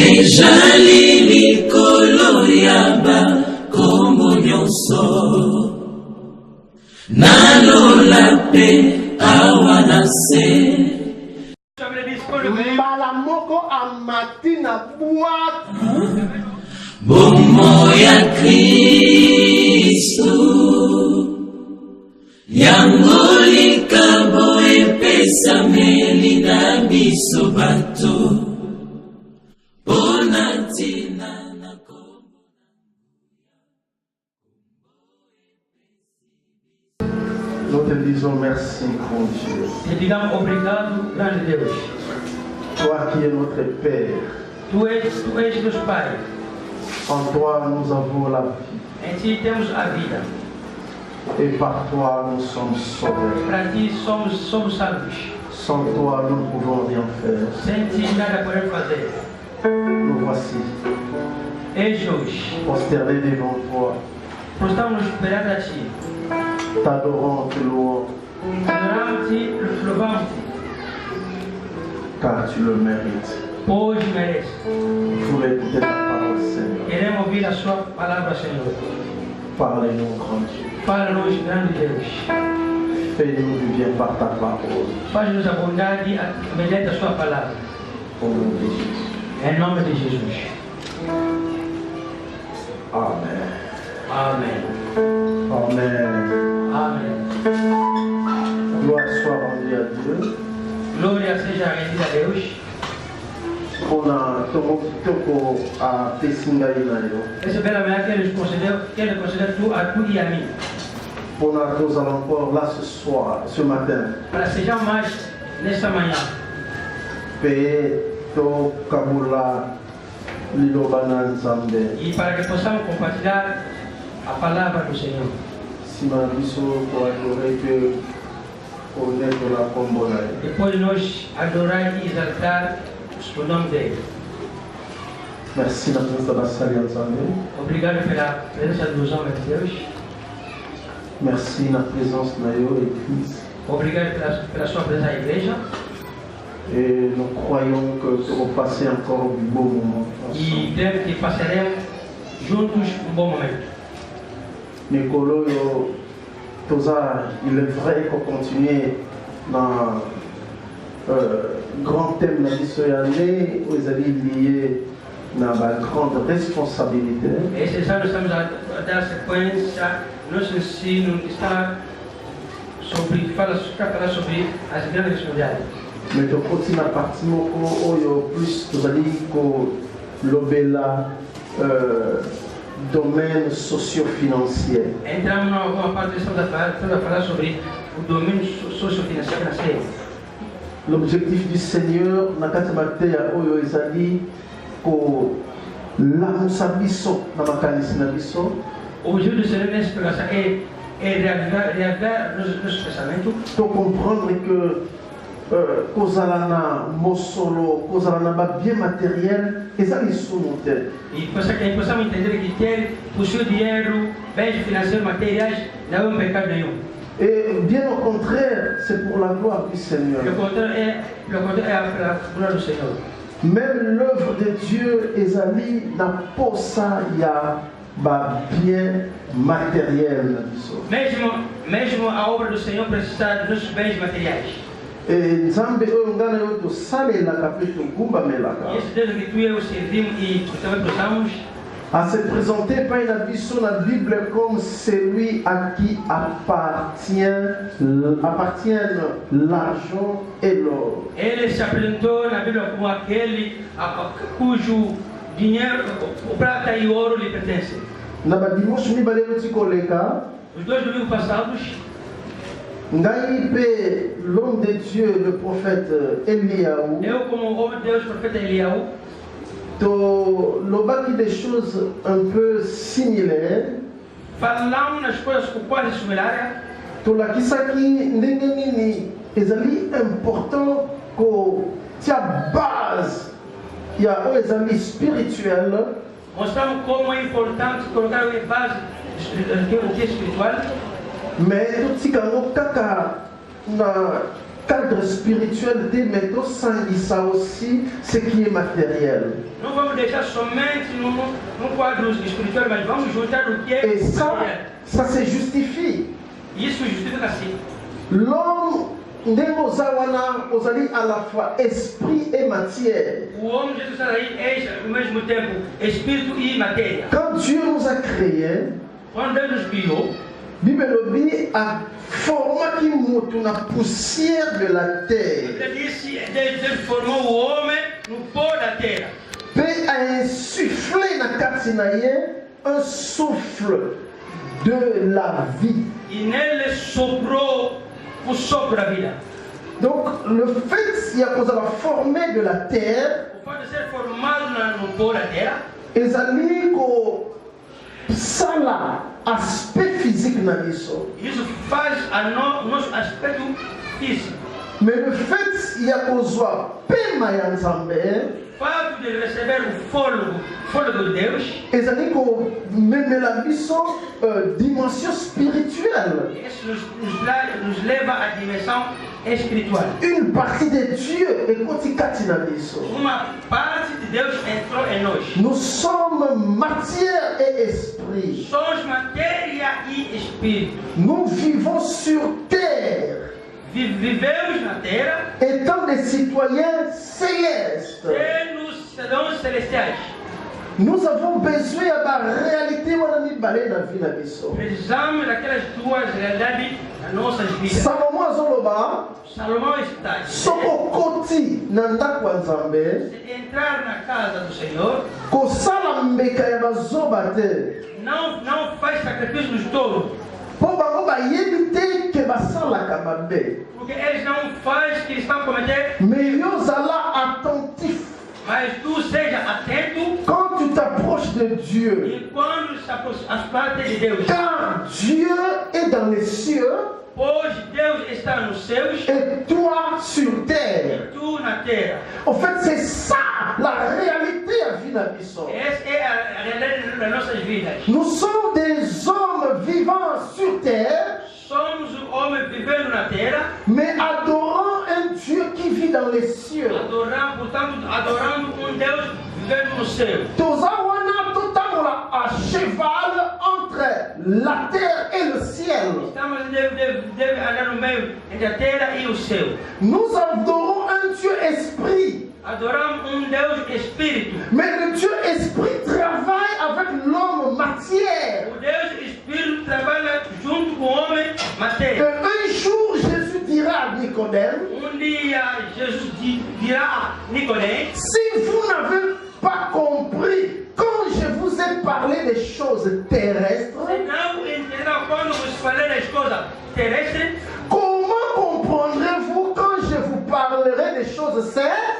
Ejali likolo yaba kombo nyonso nalola pe awanase mbala moko amati na bwatu bomo ya Kristo yango likambo epesameli na biso bato. Nous te disons merci, grand Dieu. Te digamos obrigado, grande Deus. Toi qui es notre Père. Tu és nosso Pai. En toi nous avons la vie. Em ti temos a vida. Et par toi nous sommes sauvés. Para ti somos salvos. Sans toi nous ne pouvons rien faire. Sem ti nada podemos fazer. Nous voici. Eis hoje. Prosternés devant toi. Estamos perante a ti. T'adorons, te louons. Adoramos-te, louvamos-te. Car tu le mérites. Pois merece. Nous voulons écouter ta parole, Seigneur. Queremos ouvir a sua palavra, Senhor. Parlez-nous, grand Dieu. Fala-nos, grande Deus. Fais-nous du bien par ta parole. Faz-nos a bondade mediante a sua palavra. Au nom de Jésus. Em nome de Jesus. Amen. Amém. Amen. Amém. Gloire soit rendue à Dieu. Glória seja rendida a Deus. On a toko a pesinga inayo. Essa bela manhã que ele concedeu tu a tu e a mim. On a nous allons encore là ce soir, ce matin. Para sejam mais nesta manhã. Pe to kabula lilobana nzambe. E para que possamos compartilhar a palavra do Senhor. Sima biso ko adorer que connaître la kombola. Depois nós adorar e exaltar o nome dele. Merci na presença da salia nzambe. Obrigado pela presença dos homens de Deus. Merci na présence na yo église. Obrigado pela sua presença à igreja. Et nous croyons que nous allons passer encore un beau moment. E cremos que passaremos juntos bom momento. Nicolo, il est vrai qu'on continue dans grand thème de l'histoire année où ils allaient lier dans la grande responsabilité. Esse ano estamos a dar sequência. Nosso ensino está falar sobre as grandes responsabilidades. Mais tu continues à partir plus vous allez l'obéla domaine socio-financier. Entramos numa parte estamos a falar sobre o domínio socio-financeiro. L'objectif du Seigneur, na katimateya oyo ezali ko lamusa biso na makanisi na biso. O objetivo do Senhor nessa pregação é reavivar nossos pensamentos. To comprendre que kozalana mosolo, kozalana ba bien matériel, ezali sumuté. E possamos entender que ter possuir dinheiro, bens financeiros, materiais, não é pecado nenhum. Et bien au contraire, c'est pour la gloire du Seigneur. Le contraire est la gloire du Seignor. Même l'œuvre de Dieu ezali na posa ya ba bien matériel. Mesmo a obra do Senhor precisa dos bens materiais. Et Nzambe oyo ngana yo tosalelaka mpe togumbamelaka. E esse Deus que tu e eu servimos e também precisamos à se présenter par la Bible comme celui à qui appartiennent l'argent et l'or. Ele se apresentou na Bíblia como aquele cujo dinheiro, o prata e o ouro lhe pertencem. Na dimanche mibale tikoleka. Os dois domingos passados, ngai pe l'homme de Dieu, le prophète Eliaou. Eu como homem de Deus, profeta Eliaou, lobaki des choses un peu similaires. Falamos nas coisas quase similares. Tolakisaki ndenge nini ezali important ko tia base ya o ezali spirituel. Mostramos como é importante colocar a base o que é espiritual. Mais totika ngo kaka na cadre spirituel de métaux ça aussi ce qui est matériel. Não vamos deixar somente no quadro espiritual, mas vamos juntar o que é Et material. ça se justifie. Isso justifica assim. L'homme Ndemozawana ozali à la fois esprit et matière. O homem de Jesus aí é ao mesmo tempo espírito e matéria. Quand Dieu nous a créés, Quando Deus nos criou, Bibelobi a formé na poussière de la terre. Ele disse, Deus formou o homem no pó da terra. Puis a insufflé na Katsinaye un souffle de la vie. E nele soprou o sopro da vida. Donc le fait qu'il y a formé de la terre, O fato de ser formado no pó da terra, ezali ko sala aspect physique na biso. isso faz nosso aspecto físico. Mais le fait qu'il y a pema ya Nzambe, O fato de receber o fôlego de Deus, ezali ko memela biso dimension spirituelle. isso nos leva à dimensão espiritual. Une partie de Dieu est kotikati na biso. Uma parte de Deus entrou em nós. Nous sommes matière et esprit. Somos matéria e espírito. Nous vivons sur terre, Vivemos na terra, étant des citoyens célestes. sendo cidadãos celestiais. Nous avons besoin de la réalité na vie na biso. Precisamos daquelas duas realidades nas nossas vidas. Salomon azoloba, Salomão está soko koti na ndako ya Nzambe, se entrar na casa do Senhor, kosala mbeka ya bazoba te. não faz sacrifício dos touros, Po bango bayebi te ke basalaka mabe. porque eles não fazem que eles estão cometendo, Mais yozala attentif. mas tu seja atento Quand tu t'approches de Dieu, e quando se aproximar de Deus, car Dieu est dans les cieux pois Deus está nos céus et toi sur terre. e tu na terra. En fait, c'est ça la réalité à Vinabiso. Essa é a realidade das nossas vidas. Nous sommes des hommes vivants sur terre, Somos o homem vivendo na terra, mais adorant un Dieu qui vit dans les cieux. adorando Deus vivendo no céu. Tozawana totamola à cheval entre la terre et le ciel. Estamos deve andar no meio entre a terra e o céu. Nous adorons un Dieu esprit. Adoramos Deus espírito. Mais le Dieu esprit travaille avec l'homme matière. O Deus espírito trabalha junto com o homem Et matéria. un jour, Jésus dira à Nicodème, Dia Jesus dirá a Nicodemo: si vous n'avez pas compris, quand je vous ai parlé des choses terrestres, não entenderá quando vos falei das coisas terrestres, comment comprendrez-vous quand je vous parlerai des choses célestes?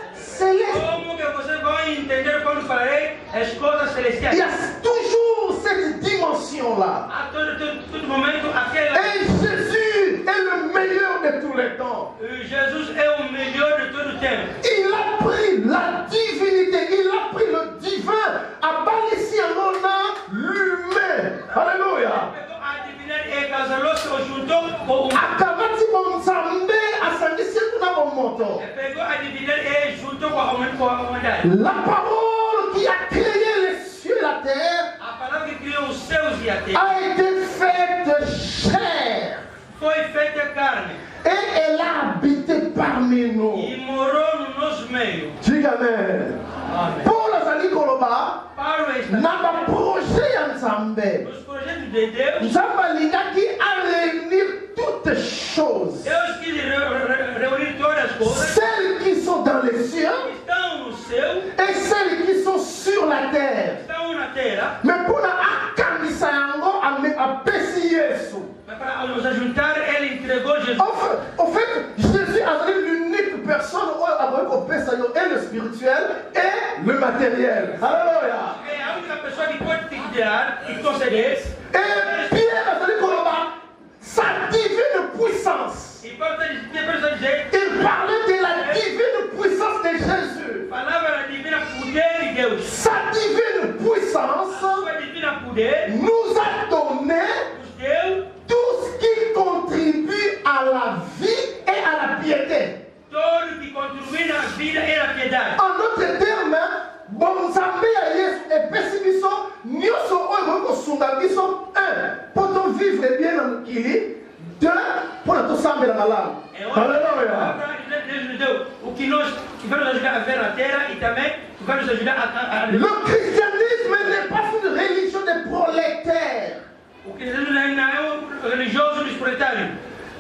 como que vocês vão entender quando falarei as coisas celestiais? Il y a toujours cette dimension-là. A todo momento, aquela. Et Jésus est le meilleur de tous les temps. Jesus é o melhor de todo o tempo. Il a pris la divinité, il a pris le divin, à Balisianona, l'humain. Alléluia. Pegou a divindade e casou-se ou juntou com o Akabati Bonzambe, asangisi na Bomoto. pegou a divindade e juntou com a humanidade. La parole qui a créé les cieux et la terre A palavra que criou os céus e a terra a été faite chair foi feita carne et elle a habité parmi nous. e morou no nosso meio. Diga amen. Amém. Paul Azali Koloba, Paulo está na projet ya Nzambe. nos projetos de Deus. Nzambe alingaki a réunir toutes choses. Deus quis reunir todas as coisas Celles qui sont dans les cieux que estão no céu, et celles qui sont sur la terre. estão na terra, Mais pour akamisa yango apesi Yesu. mas para nos ajuntar, ele entregou Jesus. En fait, Jésus a donné l'unique personne et le spirituel et le matériel. Alléluia. É a única pessoa que pode te dar e conceder. Et Pierre a donné sa divine puissance. E Paulo está dizer, Il parlait de la divine puissance de Jésus. palavra da divina poder de Deus. Sa divine puissance Sua divina poder nous a donné nos deu tout ce qui contribue à la vie et à la piété. malamu. Haleluya. O que vai nos ajudar a ver na terra e também vai nos ajudar a... Le christianisme n'est pas une religion des prolétaires. O cristianismo não é um religioso dos proletários.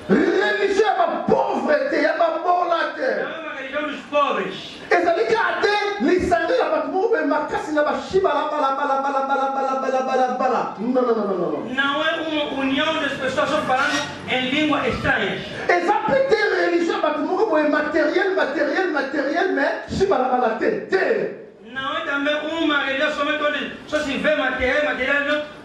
Religion ya pauvreté, ya babolate. Não é uma religião dos pobres. ezali kaka te lisanga ya bato moko boye makasi na bashi balabala. Não é uma união das pessoas só falando em língua estranhas. eza mpe te religion ya bato moko boye matériel mais shi balabala te. Não é também uma religião somente onde só se vê material não.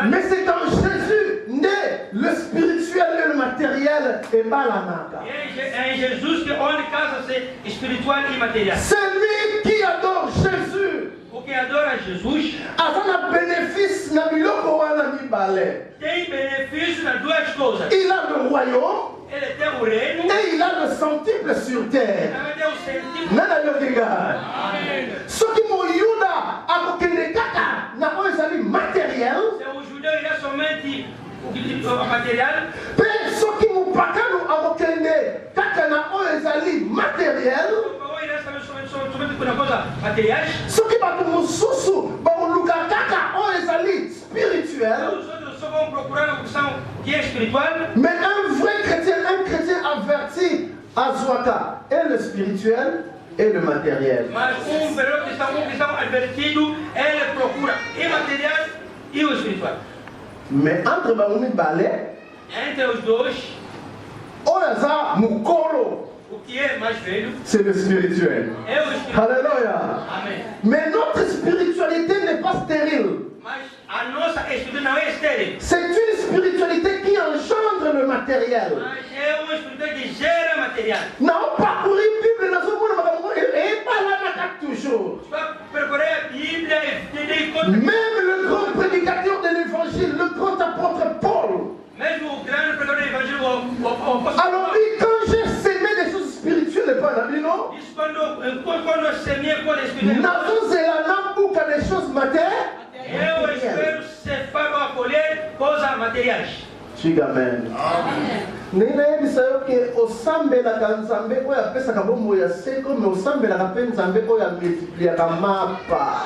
Mais c'est en Jésus né le spirituel et le matériel et pas la naka. É em Jesus que onde casa-se espiritual e material. Celui qui adore Jésus, o que adora Jesus, a bénéfice na biloko wana mibale. Tem benefício nas duas coisas. Il a le royaume. Ele tem o reino. Et il a le centuple sur terre. Nana yokinga. Soki moyuda akokende kaka na oyo ezali matériel. O judeu il a somente o material. Pe soki mopakano akokende kaka na oyo ezali matériel. Soki bato mosusu bakoluka kaka oyo ezali spirituel. Mais un vrai chrétien, un chrétien averti à Zwaka et le spirituel et le matériel. Mais entre Baoumi Balé, Oyaza Mukolo, c'est le spirituel. Alléluia. Mais notre spiritualité n'est pas stérile. C'est une spiritualité qui engendre le matériel. Non, parcourir la Bible et pas la toujours. Même le grand prédicateur de l'évangile, le grand apôtre Paul. Alors lui, quand j'ai sémé des choses spirituelles, pas la Bible, non? Nous des choses matérielles. Eu espero ser fato a colher coisas materiais. Diga amém. Nina ebisa yo ke osambelaka nzambe oyo apesaka bomoi ya seko me osambelaka mpe nzambe oyo amultipliaka mapa.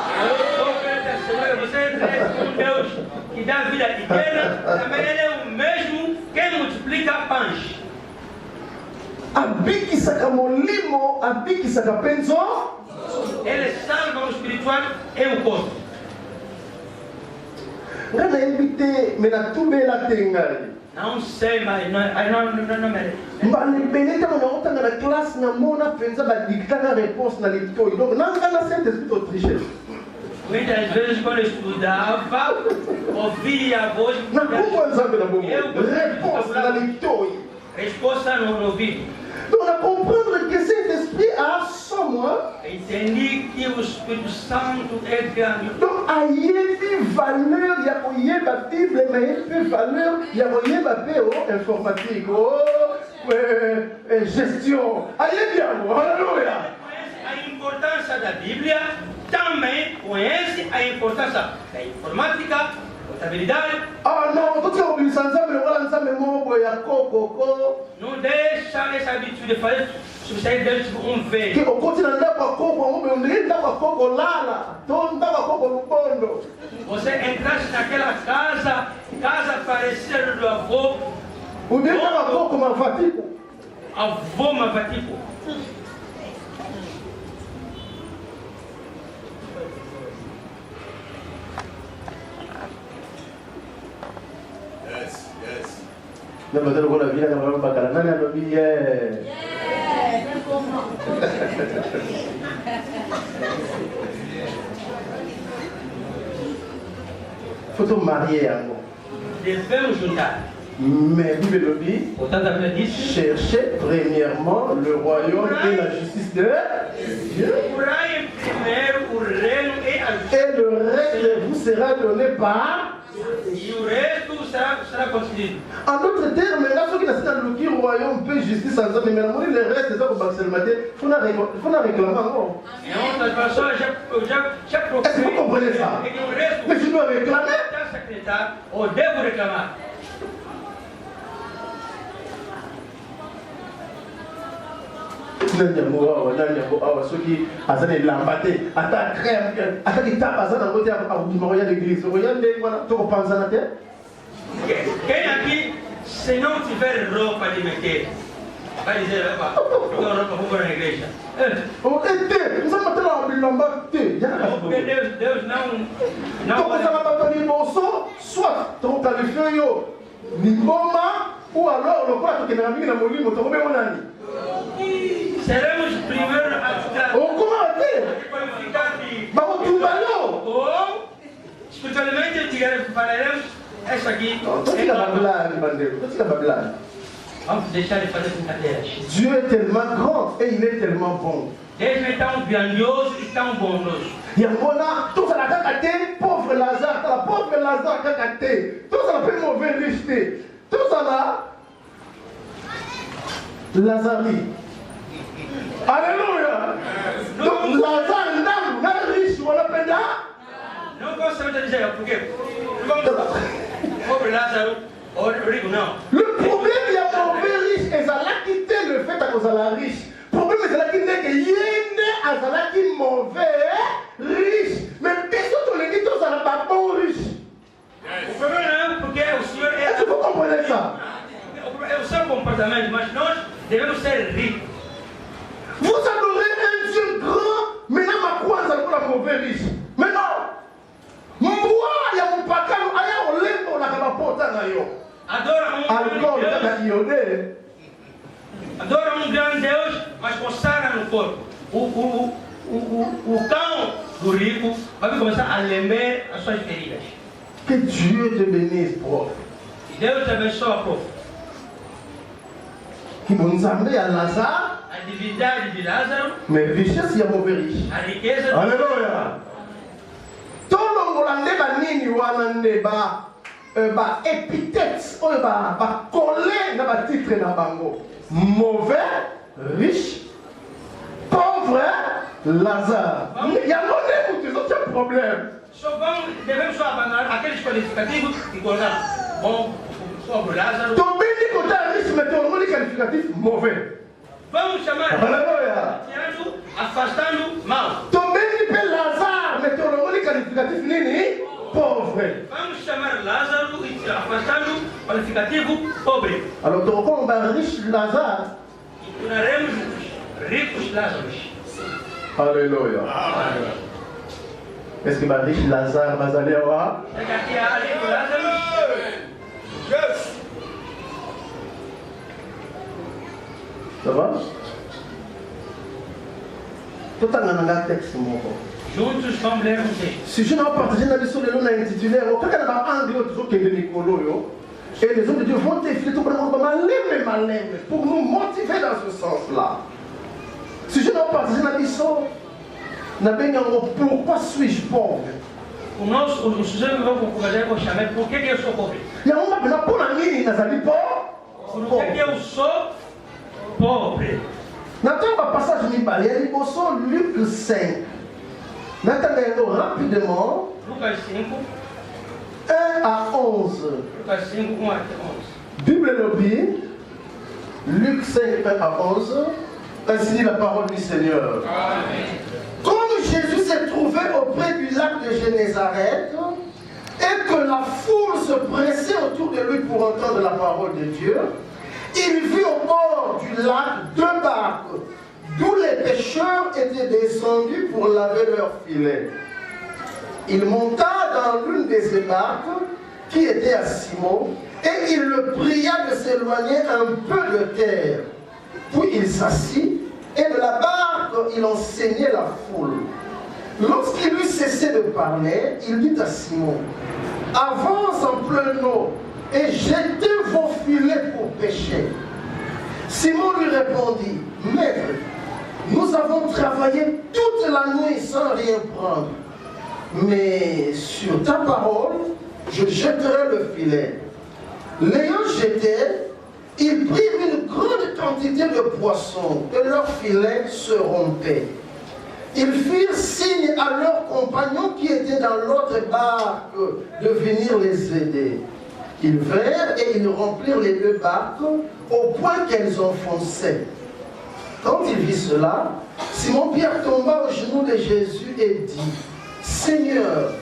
Você é um Deus que dá vida eterna, também ele é o mesmo que multiplica pães. Abikisaka molimo, abikisaka penzo. Ele salva o espiritual e o corpo. Nga nayebite me natubela te ngai. Não sei, mas não merece. Mbale ntango naotanga na classe namona mpenza badiktaka réponse na litoi. Donc nanga na Saint-Esprit autriche. Muitas vezes quando eu estudava, ouvia a voz. Nakumbwa nzambe na bongo. Réponse na litoi. Resposta no ouvido. Donc, on a comprendre que cet esprit a son moi. Entendi que o Espírito Santo é grande. Donc, il y a une valeur, il y a une Bible, mais il y a une valeur, il y a une informatique, gestion. Alléluia. A importância da Bíblia também conhece a importância da informática. Ah non, tout ce qu'on dit, não deixa essa habitude de fazer subsair Deus tipo velho. Que o continente da coco, você entrasse naquela casa parecida do avô. O dele da coco mavatico. Avô mavatico. Não, mas eu não vou na vida, não vou para cá. Não, não, faut te marier, amor. Devemos juntar. Mais Bible dit, cherchez premièrement le royaume et la justice de Dieu. Et le reste vous sera donné par. E o resto será concedido. En d'autres termes, là, ceux qui n'ont pas le royaume, paix, justice, sans homme, mais le reste, c'est ça qu'on va se demander. Il faut réclamer encore. Est-ce que vous comprenez ça? Mais je dois réclamer. soki aza na elamba te ata crème ata kitapa aza nango te akobima koya l'église okoya ndenge wana tokopanzana te Quem aqui, se não tiver roupa de meter, vai dizer, opa, eu tenho roupa, vou para a igreja. Te, nzambe atala bilamba te. Porque Deus não tokozala bato ya liboso soit tokokalifie yo liboma ou alors lokola tokendaka mingi na molimo tokobengo nani seremos primeiro a okoma te qualificar de bakotumba yo ou espiritualmente falaremos essa aqui. totika bablage bandeko totika bablage. Vamos deixar de fazer brincadeiras. Dieu est tellement grand et il est tellement bon. Deus é tão grandioso e tão bondoso. Yangona, tous à la cacate, pauvre Lazare, la pauvre Lazare cacate, tous à la paix mauvais riche, tous à la Lazari. Alléluia. Donc Lazare, non, non riche, on l'appelle là. Não posso dizer, porque pauvre Lázaro, rico não. Le problème, il y a mauvais riche, et ça l'a quitté le fait à cause de la riche. Le problème, c'est là qu'il n'est que yéné, à ça là qui mauvais riche. Mais personne ne le dit, tout ça n'a pas bon riche. O problema não, porque o Senhor é. Est-ce que vous comprenez ça? É o seu comportamento, mas nós devemos ser ricos. Vous adorez un Dieu grand, maintenant ma croix, ça pour la mauvaise riche. Mais non! Moi, il y a mon pacano, il y a un lembo, la cabapota, nayo. Alcool, ça iodé. Adora grande Deus, mas consagra no corpo. O cão do rico vai começar a lembrar as suas feridas. Que Dieu te bénisse, prof. Deus te abençoe, prof. Que bon Zambé à Lazare. A divindade de Lázaro. Mais richesse, il y a mauvais riche. A riqueza. Alléluia. Tout le monde a nini wanande ba épithète, ba collé na ba titre na bango. Mauvais, riche, pauvre, Lazare. Il y a un problème. Só devemos só abandonar aqueles qualificativos e colocar bom, pobre Lázaro. Ton béni côté riche, mais ton rôle qualificatif mauvais. Vamos chamar, tirando, afastando mal. Ton béni peut Lazare, mais ton rôle qualificatif nini? Pauvre. Vamos chamar Lázaro e afastando qualificativo pobre. Alors, tu reprends un riche Lazare. E tornaremos ricos Lázaros. Alléluia. Est-ce que ma riche Lazare va aller voir? É que aqui há rico Lázaro. Ça va? Tout un texte, mon frère. Juntos vamos ler um texto. Si je n'ai pas partagé la leçon de l'eau intitulée, quand on a anglais, toujours qu'il y a des Nicolo, et les hommes de Dieu vont défiler tout le malin, pour nous motiver dans ce sens-là. Si je n'ai pas partagé la leçon, pourquoi suis-je pauvre? O sujeito que vamos conversar com o chamé, por que eu sou pobre? Il y a un moment pour la mine, Por que eu sou pobre? N'attends un passage mibali, il y a Luc 5. N'attendez rapidement. Lucas 5. 1 à 11. Lucas 5, 1 à 11. Bible lobby. Luc 5, 1 à 11. Ainsi dit la parole du Seigneur. Amen. Comme Jésus s'est trouvé auprès du lac de Génézareth et que la foule se pressait autour de lui pour entendre la parole de Dieu, il vit au bord du lac 2 barques, d'où les pêcheurs étaient descendus pour laver leurs filets. Il monta dans l'une de ces barques qui était à Simon et il le pria de s'éloigner un peu de terre. Puis il s'assit et de la barque il enseignait la foule. Lorsqu'il eut cessé de parler, il dit à Simon, « Avance en pleine eau et jetez vos filets pour pêcher. » Simon lui répondit, « Maître, nous avons travaillé toute la nuit sans rien prendre. Mais sur ta parole, je jetterai le filet. » L'ayant jeté, ils prirent une grande quantité de poissons et leurs filets se rompaient. Ils firent signe à leurs compagnons qui étaient dans l'autre barque de venir les aider. Ils vinrent et ils remplirent les 2 barques au point qu'elles enfonçaient. Quand il vit cela, Simon-Pierre tomba aux genoux de Jésus et dit, Seigneur,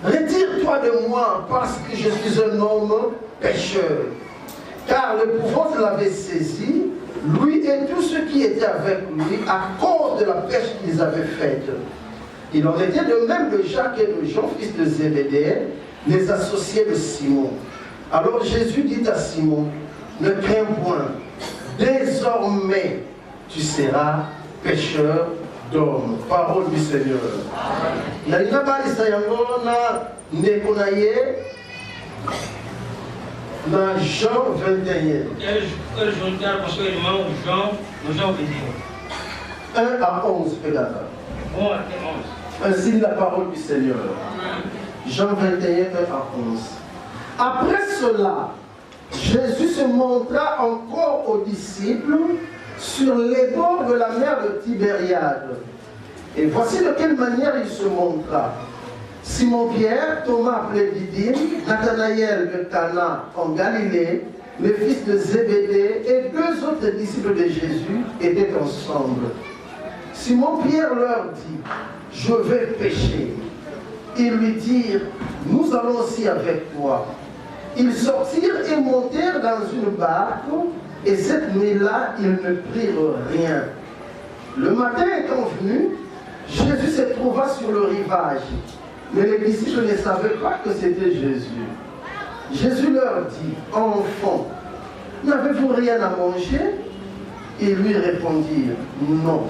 retire-toi de moi parce que je suis un homme pécheur. Car l'épouvante l'avait saisi, lui et tous ceux qui étaient avec lui, à cause de la pêche qu'ils avaient faite. Il en était de même de Jacques et de Jean, fils de Zébédée, les associés de Simon. Alors Jésus dit à Simon, ne crains point, désormais tu seras pêcheur d'hommes. Parole du Seigneur. Dans Jean 21. 1 à 11, regarde. Ainsi dit la parole du Seigneur. Jean 21, 1 à 11. Après cela, Jésus se montra encore aux disciples sur les bords de la mer de Tibériade. Et voici de quelle manière il se montra. Simon-Pierre, Thomas appelé Didyme, Nathanaël de Cana en Galilée, le fils de Zébédée et deux autres disciples de Jésus étaient ensemble. Simon-Pierre leur dit, je vais pêcher. Ils lui dirent, nous allons aussi avec toi. Ils sortirent et montèrent dans une barque, et cette nuit-là, ils ne prirent rien. Le matin étant venu, Jésus se trouva sur le rivage, mais les disciples ne savaient pas que c'était Jésus. Jésus leur dit, enfants, n'avez-vous rien à manger? Ils lui répondirent, non.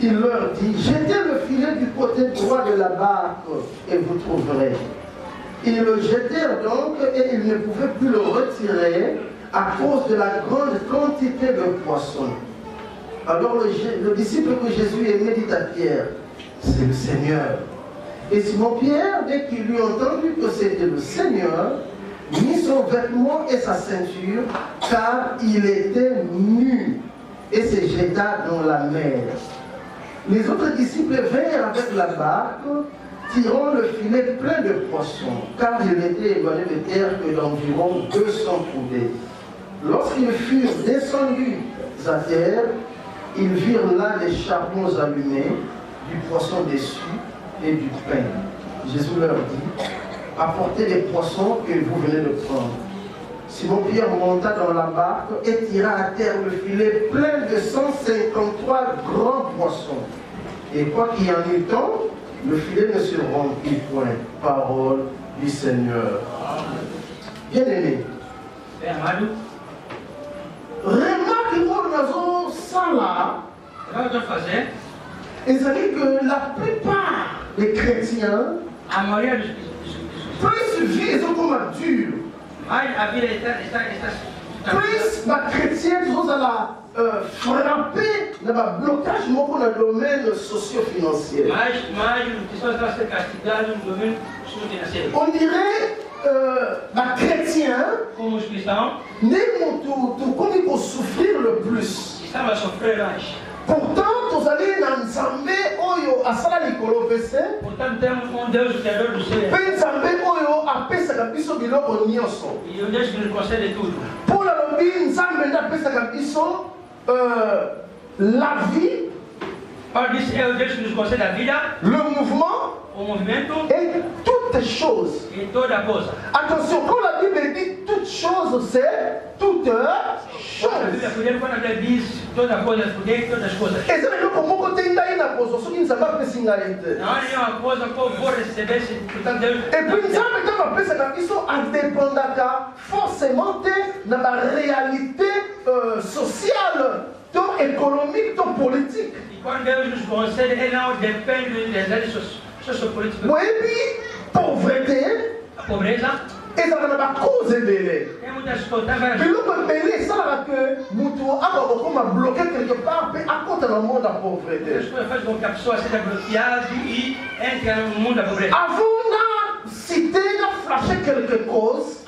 Il leur dit, jetez le filet du côté droit de la barque et vous trouverez. Ils le jetèrent donc et ils ne pouvaient plus le retirer à cause de la grande quantité de poissons. Alors le disciple que Jésus aimait dit à Pierre, c'est le Seigneur. Et Simon-Pierre, dès qu'il eut entendu que c'était le Seigneur, mit son vêtement et sa ceinture, car il était nu, et se jeta dans la mer. Les autres disciples vinrent avec la barque, tirant le filet plein de poissons, car il était éloigné de terre que d'environ 200 coudées. Lorsqu'ils furent descendus à terre, ils virent là des charbons allumés, du poisson dessus et du pain. Jésus leur dit, apportez les poissons que vous venez de prendre. Simon-Pierre monta dans la barque et tira à terre le filet plein de 153 grands poissons. Et quoi qu'il y en eût tant, le filet ne se remplit point. Parole du Seigneur. Bien-aimé, remarque que ça là, et ça dit que la plupart des chrétiens, plus vivent comme matures, plus les chrétiens sont à la frapper dans le blocage dans le domaine socio-financier. On dirait les chrétiens, comme ils vont souffrir le plus. Pourtant, vous allez dans Nzambe oyo asala likolo pese. Pourtant, Deus criador do céu. Pe Nzambe oyo apesaka biso biloko nyonso. Il nous donne le conseil de tout. Pour la lobby, Nzambe apesaka biso la vie. Par Deus nous conseille la vida. Le mouvement. Et toutes choses. Et toda cosa. Attention, quand la Bible dit toutes choses, c'est toutes choses. Et ça veut dire que mon côté, il y a une chose, ce qui ne s'est pas fait singularité. Et puis, nous avons appelé ça qui sont indépendants, forcément, dans la réalité sociale, économique, politique. Quand Dieu nous conseille, elle dépend des aides sociopolitiques. Oui, et puis, pauvreté. La pauvreté. Et ça va pas causer belé. Puis l'homme belé, ça va que Moutou a bloqué quelque part, puis à côté dans le monde de la pauvreté. Avant de citer, de flasher quelque chose.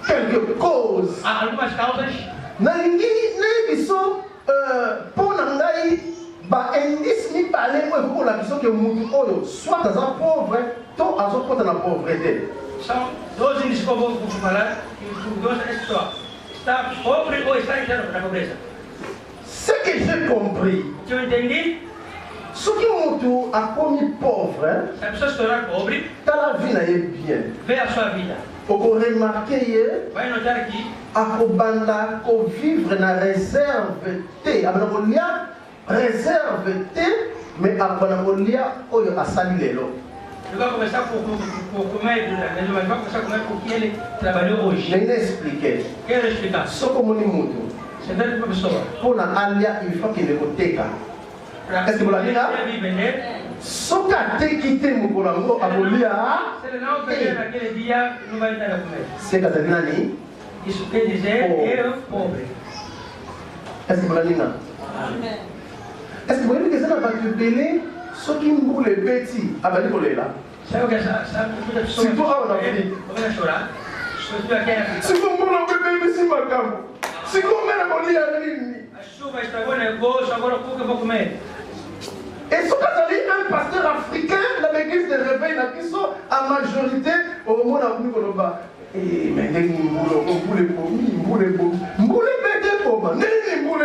Quelque cause. Nalingi, Nébiso, pour Nangaï, indice ni parler pour la vision que Moutou Oyo soit dans un pauvre, tant à son côté dans la pauvreté. São dois índices que eu vou falar, que o Deus é só. Está pobre ou está entrando na pobreza? Ce que j'ai compris, Tu entendi? ce qui m'a a commis pauvre, hein, Se a pessoa se tornar pobre, dans la vie, elle est bien. vê a sua vida. Pour remarquer, Vai notar que akobanda vivre na réserve te abana kolia réserve te mais abana kolia oyo asali lelo ele vai começar por comer durante a mas vai começar a comer porque ele trabalhou hoje. nem expliquer Quero explicar. soko moni mutu Você deve para a pessoa. pona alia il faut qu'il ekoteka est-ce que vous l'avez là soka teki te mukolango abolia Se ele não vender naquele dia, não vai dar a comer. c'est que nani Isso quer dizer eu pobre. est-ce que vous l'avez là Amen. est-ce que vous voyez que ça n'a pas de belé soki mbule beti abali kolela Sabe o que sabe muita pessoa Se for aula, filho. vai chorar. Se tu aqui é sikombona bebe bisi makambo sikomela kolia nini a chuva estragou o negócio, agora o que eu vou comer? et soki azali un pasteur africain na l'église de réveil na biso en majorité omona komi koloba mais ndenge mbule bete boma ndenge mbule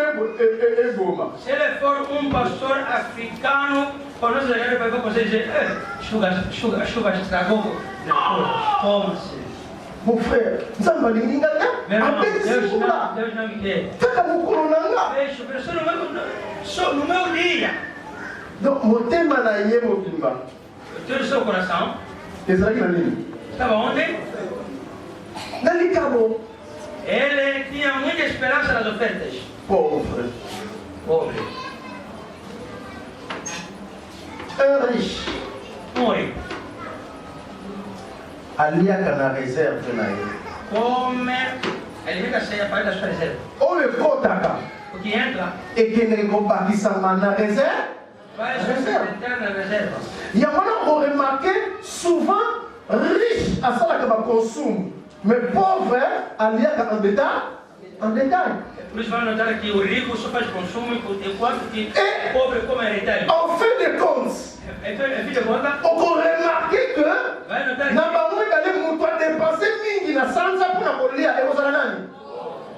eboma Se ele for pastor africano, quando nós olhamos para ele, você dizer, chuva estragou. Como-se. mon frère nzambe alingi nganga apesi mbula Deus não me quer. kaka mokolo na nga Deixa, só no meu dia. donc motema na ye mobimba Todo o seu coração ezalaki na nini estava onde? na likabo Ele tinha muita esperança nas ofertas. pauvre Pobre. un riche Oi. aliaka na réserve na ye Come. Ele fica sem a parte da sua reserva. oyo ekotaka O que entra, ekendeki kobakisama na réserve vai entrar na reserva. yango wana oremarke souvent riche asalaka baconsume mais pauvre aliaka en détail Por isso vai notar que o rico só faz consumo enquanto que o pobre come em detalhe. en fin de compte É filho de conta, okoremarke que vai notar na que bango ebale moto adepense mingi na sanza mpona kolia ekozala nani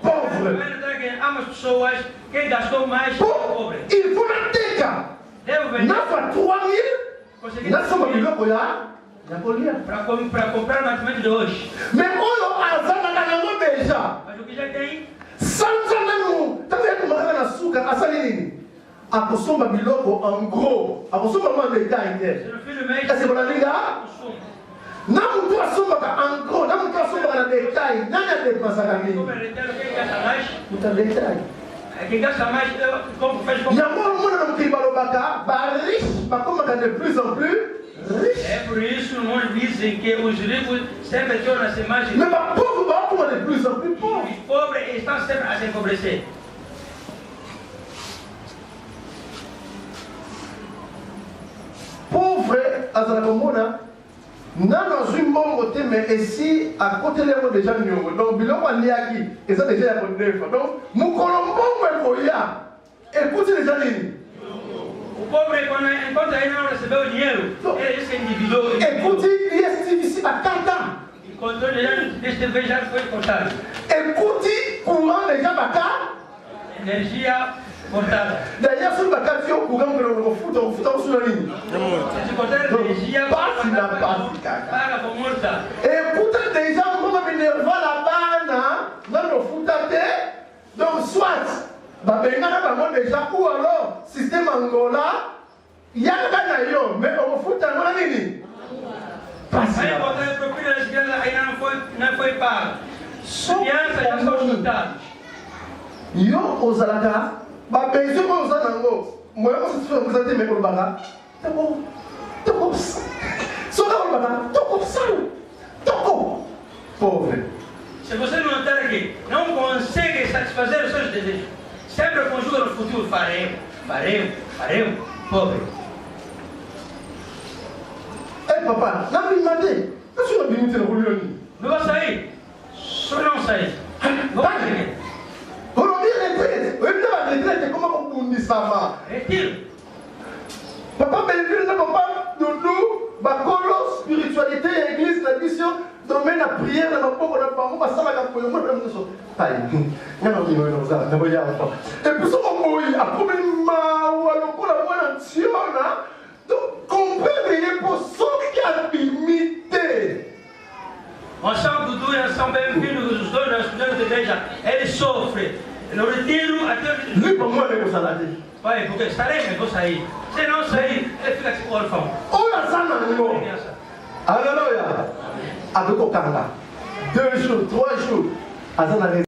pauvre vai notar que ambas pessoas, quem gastou mais é o pobre. il faut nateka Devo vender nafa 3000 nasomba biloko ya kolia para comprar o mantimento de hoje. mais oyo azalaka nango deja Mas o que já tem, sanza nanu ntango yakomakaka na suka asali nini akosomba biloko en gros akosomba mwa détail te se no fim do mês, kasi bolalinga consumo. na mutu asombaka en gros na mutu asombaka na détail nani adepensaka nini Como em detalhe, quem gasta mais, mutu a détail quem gasta mais, faz comprar. yango omona na mokili balobaka bariche bakomaka de plus en plus riche É por isso no mundo dizem que os ricos sempre tornam-se mais ricos. mais bapauvre bakoma de plus en plus pauvre Os pobres estão sempre a se empobrecer. pauvre azalaka komona nano azwi mbongo te mais esi akoteli yango deja niongo donc biloko aliaki eza deja ya kodefa donc mokolo mbongo ekoya ekuti deja nini O pobre, quando enquanto ainda não recebeu o dinheiro, ele se endividou. ekuti estivisi bakata Encontrou deste vez já foi cortado. ekuti courant deja baka Energia cortada. d'ailleurs soki bakati yo courant mpena okofuta kosuna nini Se cortar energia, Passa na passa, cara. paga por multa. ekuta deja mbongo minerva na bana nano ofuta te donc soit babengana bango deja ou alors système angola yakaka na yo mais okofuta yango na nini pasi Aí na botar a propina das crianças ainda não foi pago. Crianças já são chutadas. yo ozalaka babesoin oyo oza nango moya mosusu oza te me olobaka soki olobaka tokosala toko pauvre Se você não notar aqui, não consegue satisfazer os seus desejos. Sempre conjuga no futuro, faremos, pobre. papa nabima te kasi nabimi te nakoli nani Não vai sair. Só não sair. Não vai sair. olobi retraite oyebina baretraite ekoma kobundisama Retiro. papa belevile na papa dudu bakolo spiritualité ya église na biso domaine na prière na maboko na bango basalaka koyomona na miso tai ngana okinoyo nakozala naboyapa epuis soko boy, après ma ou alors pour la bonne antiona, donc comprenez pour ce qui a limité. Ensemble, Dudu e ensemble, os dois na estudante da igreja, ele sofre. No retiro, até. Lui, pour moi, il est salade. Vai, porque estarei, mas vou sair. Se não sair, ele fica tipo órfão. Olha ça, non. Alléluia. Avec au Kanga. 2 jours, 3 jours.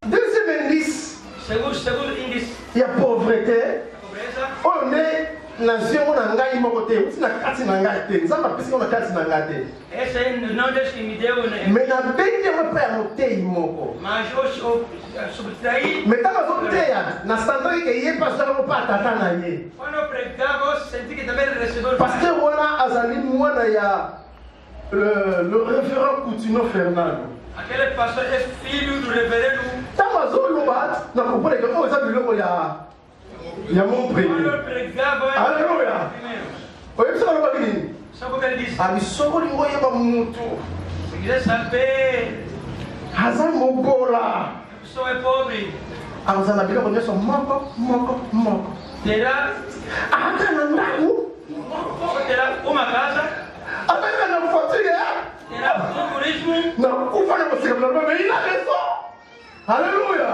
Deuxième indice. Segundo índice. Il y a pauvreté. Pobreza. On est nation na ngai moko te. Uti na kati na ngai te. Nzamba pesi na kati na ngai te. Esse não Deus que me deu, né? Mais na bende mo pe amotei moko. Mas eu subtraí. Mais tanga zo teya na standard ke ye pasteur mo pa tata na ye. Quando eu pregava, eu senti que também ele recebeu. Pasteur wana azali mwana ya le révérend Coutinho Fernando. Aquele pastor é filho do reverendo. Tanga zo loba na comprendre que o za biloko ya mon Quando premier. eu pregava, Alléluia. Oye ça loba nini? sabe o que ele disse? Abisoko lingo yeba mutu. Se quiser saber, Aza mogola. a pessoa é pobre. Azana biloko nyoso moko. Terá Aka na ndaku. uma casa, Abeka na voiture. terá turismo. Na kufa na musika na baba ina leso. Alléluia.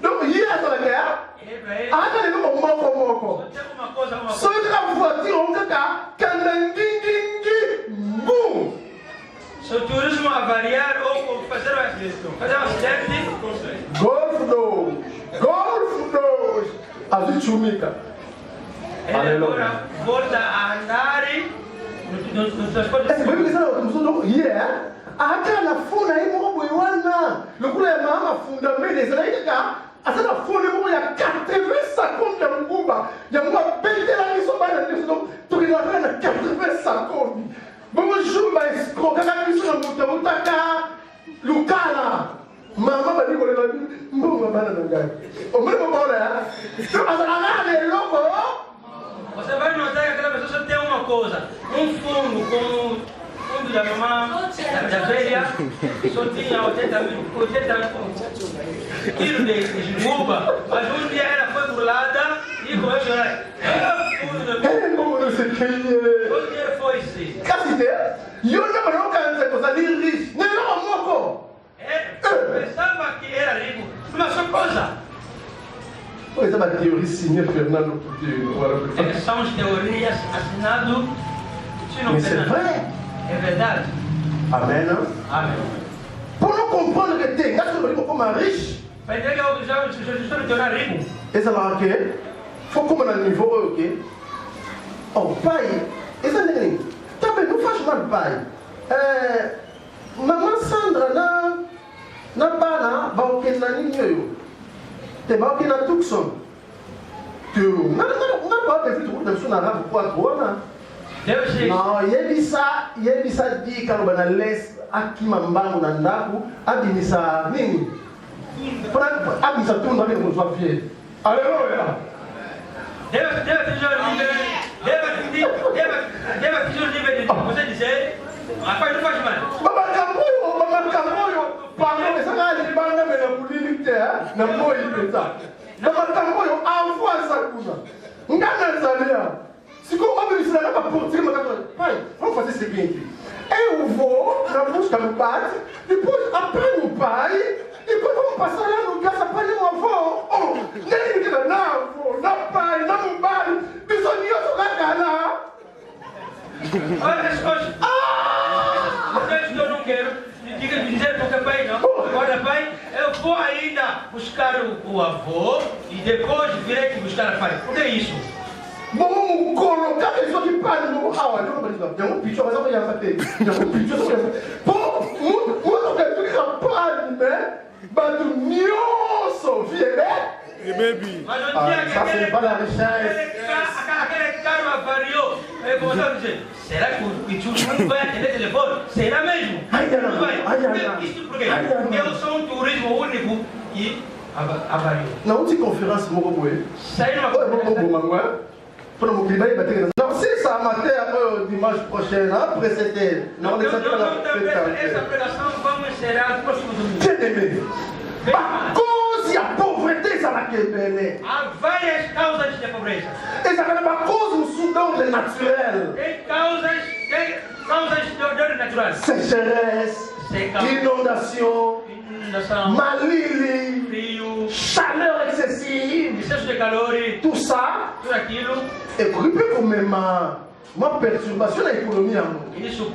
Donc hier ça la guerre. E para ele, Aka ni moko. tem uma coisa. So ka voiture on ka kandangingi. Boom. Se o turismo avariar ou fazer um acidente, Golf do. Azichumika. ele agora volta a andar no transporte Est-ce que vous savez que hier, aka na funa hii moko bwana. Lokula ya mama funda mbele zana ika asana funa moko ya 80 secondes ya ngumba. Ya ngumba bende la miso bana ndiso tukina na 80 secondes. Bongo jumba escroc kaka miso na mutaka lukala. Mama bani ko le mbongo bana na ngai. O mwe mbona ya. Asana le loko. Você vai notar que aquela pessoa só tem uma coisa, fundo como o fundo da mamãe, da velha, só tinha 80 quilos de juba, mas um dia ela foi burlada e começou a chorar. Fundo da minha. Como você queria? Quando dinheiro foi esse? Kasite, yona manoka nze kozali riche. Nelo moko. Pensava que era rico, mas só coisa. Pois é, uma teoria signée Fernando Coutinho. Essas são as teorias assinadas. Mais c'est vrai. É verdade. Amen. Amém. Pour nous comprendre que t'es, quand tu veux comme riche, Vai ter que eu já estou me tornar rico. et ça va ok. Faut comme on a un niveau ok. Oh, pai, et ça n'est pas. T'as bien, nous faisons mal pai. Maman Sandra na bana va ok na ninyo. Te ba ok na Tucson. Tu, na pas de tout de son arabe quoi toi na. Deus diz. Non, yebisa di kaloba na les akima mbangu na ndaku abimisa nini? Para abimisa tunda bino muzwa fier. Alléluia. Deus toujours livre de você dizer, rapaz não faz mal. Baba kamboyo, pardon, esa ngali banga mena kulimite na moyi peta. Baba kamboyo envoie ça kuna. Ngana zalia. Si vous avez vu la porte, on va faire ce bien. Et on va, la bouche dans le pâte, et puis après nous paille, et puis on passe là, nous gars, ça paye mon enfant. Oh, n'est-ce que la paille, la mouballe, mais on y a sur la gala. Eu não quero dizer para o pai, não. Agora, pai, eu vou ainda buscar o avô e depois virei buscar a pai. Por que isso? Bon, colocar les gens qui parlent, non, ah ouais, non, mais il y a un picture, il y a un papier, il y a un picture, bon, moi, on a tout ça parle, mais, bah, tout mieux, sauver, baby. Mas no dia que ça c'est pas la richesse. aquele carro avariou, eu comecei a dizer, será que o Pichu não vai atender o telefone? Será mesmo? Não vai. Isso por quê? Porque eu sou um turismo único e avariou. Na última conférence, mon gars, Saiu uma coisa. pour nous climat, il va dire. Donc, si ça matin, dimanche prochain, après c'était. Non, Essa pregação vamos encerrar no próximo domingo. Bien aimé. Par cause, il y a pauvreté. pauvreté ça la kebele. Há várias causas de pobreza. Et ça va cause sous d'ordre naturel. Tem causas de ordem natural. Sécheresse, Seca, inondation, inundação, malili, frio, chaleur excessive, excesso de calor, tout ça. tudo aquilo. Et puis comme uma perturbação na economia. Isso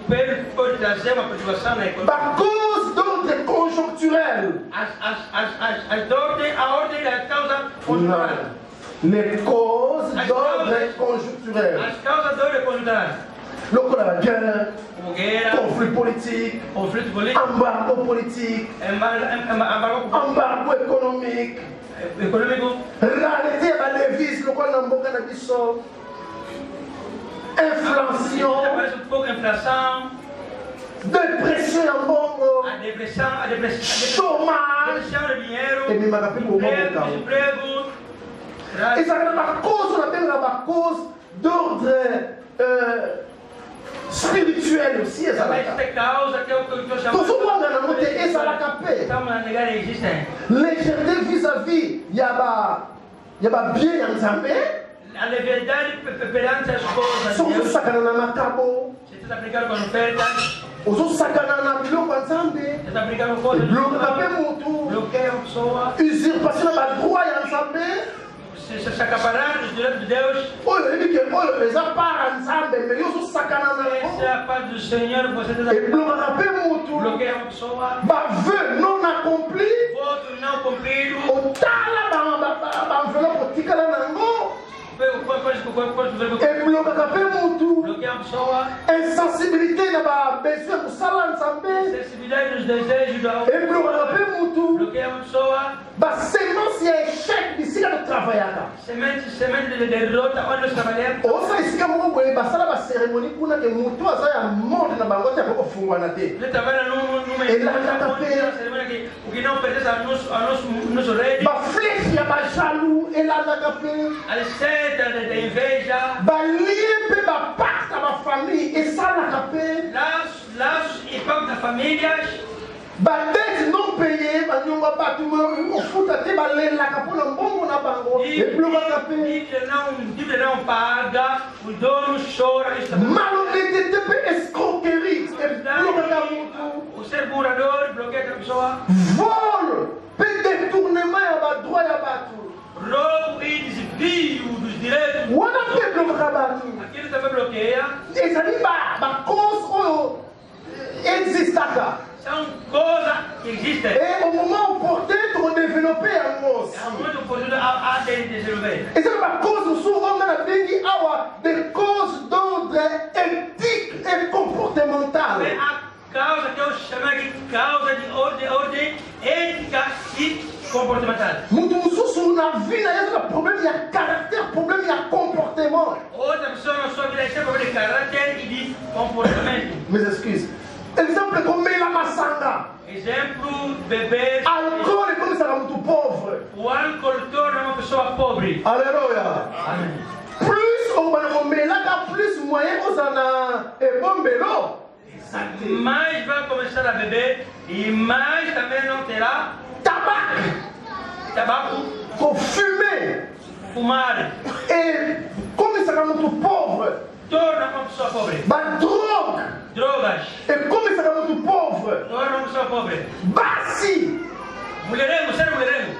pode trazer uma perturbação na economia. Par cause d'ordre conjoncturel. A ordem é a causa conjuntural. Les causes d'ordre conjoncturel. As causas de ordem conjuntural. La guerre, Fogueira, conflit politique, conflito político, embargo politique, embargo économique, econômico, rareté de devises, le quoi n'emboka na biso, inflation, parece pouco inflação, dépression en bongo, a depressão, chômage, de dinheiro, et même à desemprego. et ça va la cause, on appelle la cause d'ordre spirituel aussi, et ça va. Causa que eu chamo. Pour ce moment, on a monté et ça va caper. Estamos a negar a existência. Légèreté vis-à-vis, il y a bien en Zambé. A levedade perante as coisas. Só que sakana na macabo. Você está brincando com ofertas. Os sakana na biloko en Zambé. Você está brincando com coisas. Bloqueia capé muito. Bloqueia a pessoa. Usurpação da droit en Zambé. Se acaparar dos direitos de Deus. Olha, ele que olha, eles param en Zambé, mas eu sou sakana na. Essa é a paz do Senhor. Você está. E bloqueia capé muito. Bloqueia a pessoa. Baveux non accompli. Voto não cumprido. O tala ba envelope tika lá na ngo. Et bloqueia capé muito. Bloqueia a pessoa. Insensibilité na ba besoin do sala en Zambé. Sensibilidade dos desejos da Et bloqueia capé muito. Bloqueia a pessoa. Ba semence ya échec d'ici là de travailler. Semente de derrota onde nós trabalhamos. Osa isika moko boye basala ba cérémonie kuna ke mutu aza ya monde na bango te akoko fungwana te. Ele trabalha numa cerimônia que o que não pertence a nosso rei. Ba flèche ya ba jaloux elandaka pe. A seta da inveja. Ba lie pe ba pacte ba famille esalaka pe. Laços e pactos das famílias. Ba dette non payée ba nyonga batu ofuta te ba lelaka mpona mbongo na bango. Eblokaka pe. Dívida não paga, o dono chora. Malhonnêteté pe escroquerie. Eblokaka mutu. O segurador bloqueia a pessoa. Vol pe détournement ya ba droit ya batu. Roubo e desvio dos direitos. Wana pe blokaka batu. Aquilo também bloqueia. ezali ba cause oyo existaka. São coisas que existem. Et au moment opportun to développer yango. É muito oportuno a desenvolver. ezali ba cause mosusu oyo nga na bengi awa des causes d'ordre éthique et comportemental. É a causa que eu chamei de causa de ordem ética e comportamental. Mutu mosusu na vie na ye ezala problème ya caractère, problème ya comportement. Outra pessoa na sua vida tem problema de caráter e de comportamento. Mes excuses. Exemple komela masanga. Exemplo, beber. Alcool ekomisaka mutu pauvre. O álcool torna uma pessoa pobre. Alléluia. Amém. Plus okobana komelaka plus moyen ozala na ebombelo. Mais vai começar a beber e mais também não terá tabaco, Fumer. fumar. Et komisaka mutu pauvre. Torna uma pessoa pobre. Drogue. Drogas. Et komisaka mutu pauvre. Torna uma pessoa pobre. Basi. Mulherengo, ser mulherengo.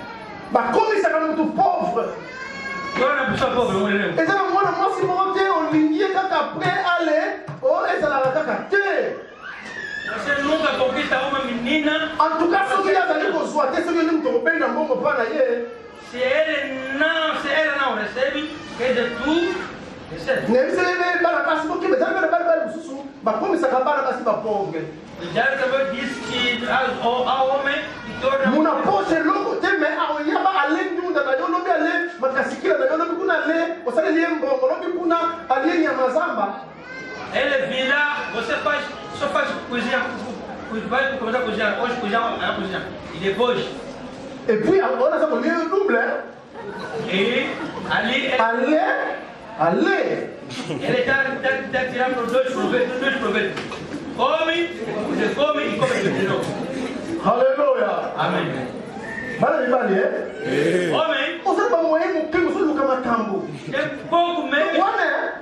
Komisaka mutu pauvre. Torna uma pessoa pobre, mulherengo. ezala mwana mwasi moko te olingi ye kaka après ale o ezalaka kaka te. Você nunca conquista uma menina. En tout cas soki azali kozwa te soki olingi moto kobengi na mbongo mpa na ye. Se ela não recebe, quer dizer, tu recebe. nayebisele bana basi moke ezali mpe na bana mosusu bakomisaka bana basi bapauvre. Já também disse que ao homem que torna muna poshe eloko te me aoyaba ale ndunda na yo lobi ale makasikila na yo lobi kuna ale osaleli ye mbongo lobi kuna alie nyama zamba. ele vira, você só faz cozinha, vai começar a cozinhar, hoje cozinhar, amanhã cozinhar. E depois? Et puis on a ça pour le double. E ali Allez. ele está tirando dois proveitos. Come e come de novo. Alléluia. Amém. Bana mibali Homem, osala bamoye moke mosoluka makambo tem pouco mesmo. wana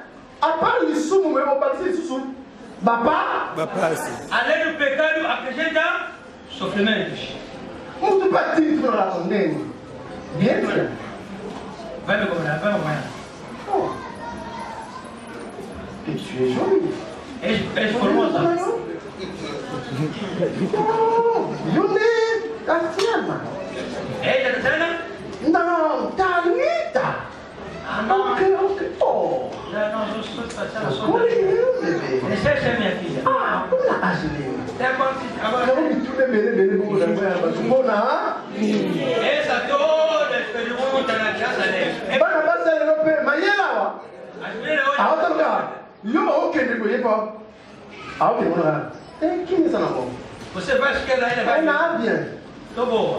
apart lisumu me bobalisi lisusu Bapasi. Além do pecado, acrescenta sofrimentos. mutu batini tuna la ondeni bien sûr. Vai me cobrar, vai me cobrar. Oh. Et tu es jolie. És formosa. Oh, Yone, Tatiana. Eita, Tatiana? Non, Talita. Ah, não. Ok. Oh. Já não sou Tatiana, sou Como é Tatiana. bebê? Essa é minha filha. Ah, como la Angeline? Até agora, Não, tu é bebê, como la Bona. essa toda pergunta na casa dele. Bana basa Europe, mayela wa. As meninas hoje. Ah, outra lugar. Yo, ok, nego, yepa. Ah, ok, vamos lá. Quem é essa na mão? Você vai esquerda ainda, Vai vai. na bien. Tô boa.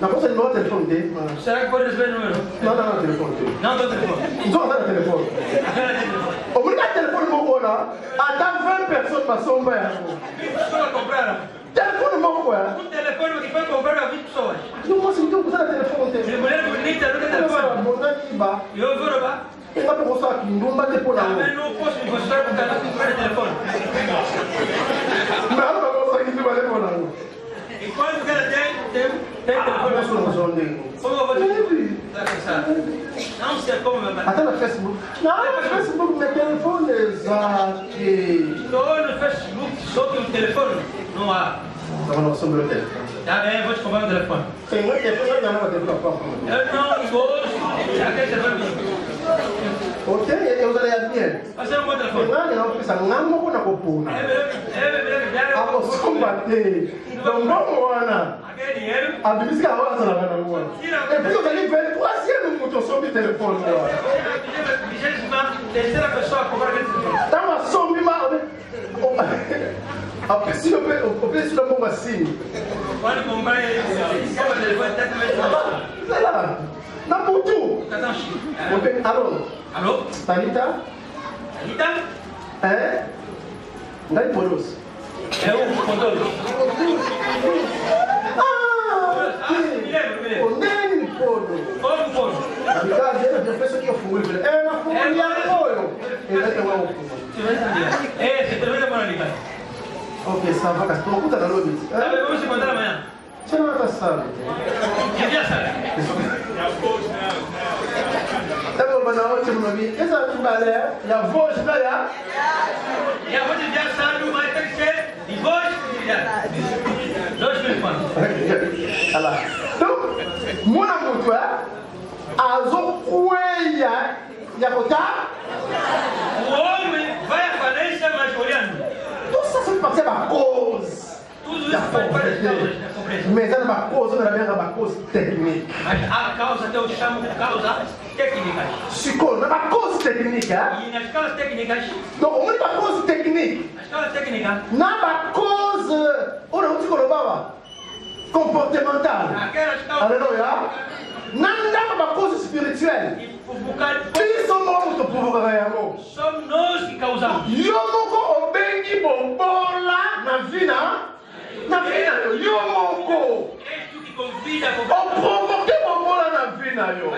Na bolsa de nota, telefone dele. Será que pode receber o número? Não, telefone dele. Não, tô telefone. Não, não, telefone. Agora tem telefone. Obrigado, telefone, meu bona. Até 20 pessoas passou um banho. Pessoas compraram. Telefone, meu bona. Um telefone que foi comprado a 20 pessoas. Não posso então usar telefone De dele. mulher bonita, não tem telefone. E eu vou roubar. Eu vou mostrar aqui, não bate por lá. Também não posso me mostrar porque ela não tem telefone. Não, não vou mostrar aqui, não bate por lá. E quando ela tem telefone, Eu sou um zone. como eu vou te pensar? Não sei como vai bater. Até no Facebook. Não, no Facebook, meu telefone é exato. Estou no Facebook, só que o telefone não há. Estava no seu telefone. Tá bem, vou te comprar um telefone. Tem muito telefone, não vai ter telefone. Eu não gosto. Já quer telefone? Ok, eu usaria bien. Você não pode telefone. Não, não, pensa, não vou na copuna. É A você combater. Não vamos, Ana. aquele dinheiro. A Bíblia é a hora da rua. E puis eu falei, velho, tu assim não muito sobre o telefone agora. Terceira pessoa a comprar aquele telefone. Tá uma sombra, mas. A pessoa, o preço da bomba assim. Quando comprar ele, o telefone está com Sei lá. Na Putu. cartão X. Alô? Alô? Thalita? Anitta? É? Dá em Boros. É o controle. Ah! Me lembro. O nem Podo. Como foi? Na verdade, eu penso que eu fui. É, na fui e apoio. Ele é o Esse telefone é para ligar. Ok, ça va, Castor. Puta da lobby. Vamos se encontrar amanhã. Você não vai sabe. Que dia sai? Tá bom, mas na última noite, essa é a balé, e a voz da ya. E a voz de dia sai, mas tem que ser de voz de dia. 2 telefones. Olha lá. Então, mona muito é, azokueia, e a botar, O homem vai à falência, mas olhando. tudo isso sempre pode ser uma coisa. Tudo isso faz parte das causas da compreensão. Mas é uma coisa, não é uma coisa técnica. Mas há causa que eu chamo de causas técnicas. Chico, não é uma coisa técnica. E nas causas técnicas, Não, não é uma coisa técnica. as causas técnicas, Não é uma coisa, olha, não te colocava, comportamental. aquelas causas Aleluia. Não é uma coisa espiritual. que provocaram, Quem somos muito povo ganhamos? somos nós que causamos. Yomoko obengi bombola na vida. Na vida, Yomoko. És tu que convida a O provocar. provoquei bombola na vida, yo.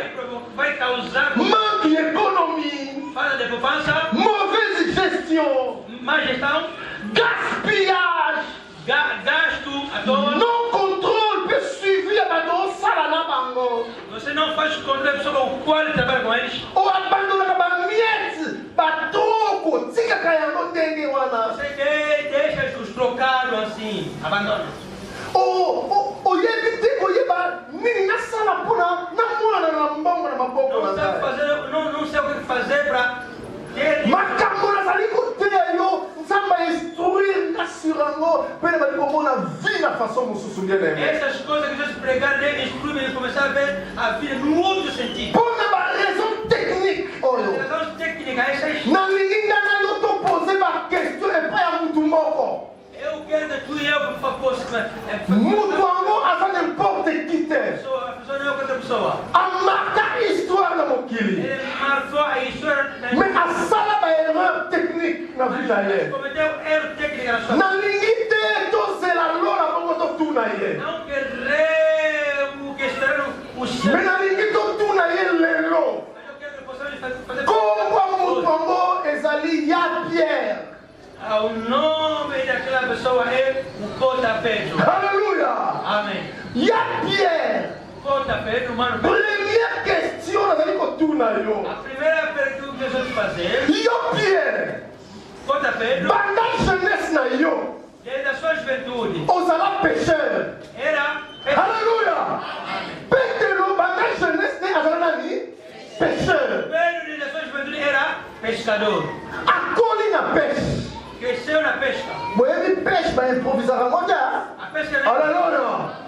Vai causar Manque de economie, falta de poupança, mauvaise gestion, má gestão, gaspillage, gasto à toa. non contrôle, peut suivi à bateau, salana bango. Você não faz controle sobre o qual trabalha com eles. O abandono da bamiete, batoko, tika kayano denge wana. Você deixa os trocados assim, abandona. O yebite, o yeba, nini na sala puna, na mula na mbongo na maboko Não sabe na fazer, não sei o que fazer para ter. makambo na zali koteya yo, nzamba instruire na sirango, pele bali komona vie na façon mosusu ngene. Essas coisas que Jesus pregar, ele instrui, ele começar a ver a vida num outro sentido. Pona ba raison technique oyo. As razões técnicas, essas. Na linga na yo to poser ba question e pa ya mutu moko. Eu quero que tu e eu, por favor, Mutu ango aza n'importe qui te. a pessoa não é outra pessoa. Amaka histoire na mokili. Ele marcou a história. Mais asala ba erreur technique na vida ye. Cometeu erro técnico na sua vida. Na lingi te tozela lora bongo totuna ye. Não queremos que Mais nalingi totuna ye lelo. Kombo mutombo ezali ya Pierre. O nome daquela pessoa é o Cota Pedro. Alléluia. Amém. Ya Pierre. Cota Pedro, mano. Première question nazali kotuna yo. A primeira pergunta que eu vou fazer. Yo Pierre. Cota Pedro. Banda jeunesse na yo. Desde a sua juventude. Ozala pécheur. Era. Alléluia. Pedro banda jeunesse ne azala nani? Pécheur. Pedro desde a sua juventude era pescador. Akoli na pêche. Cresceu na pesca. Boyebi pêche ba improvisera moja. A pesca Alléluia.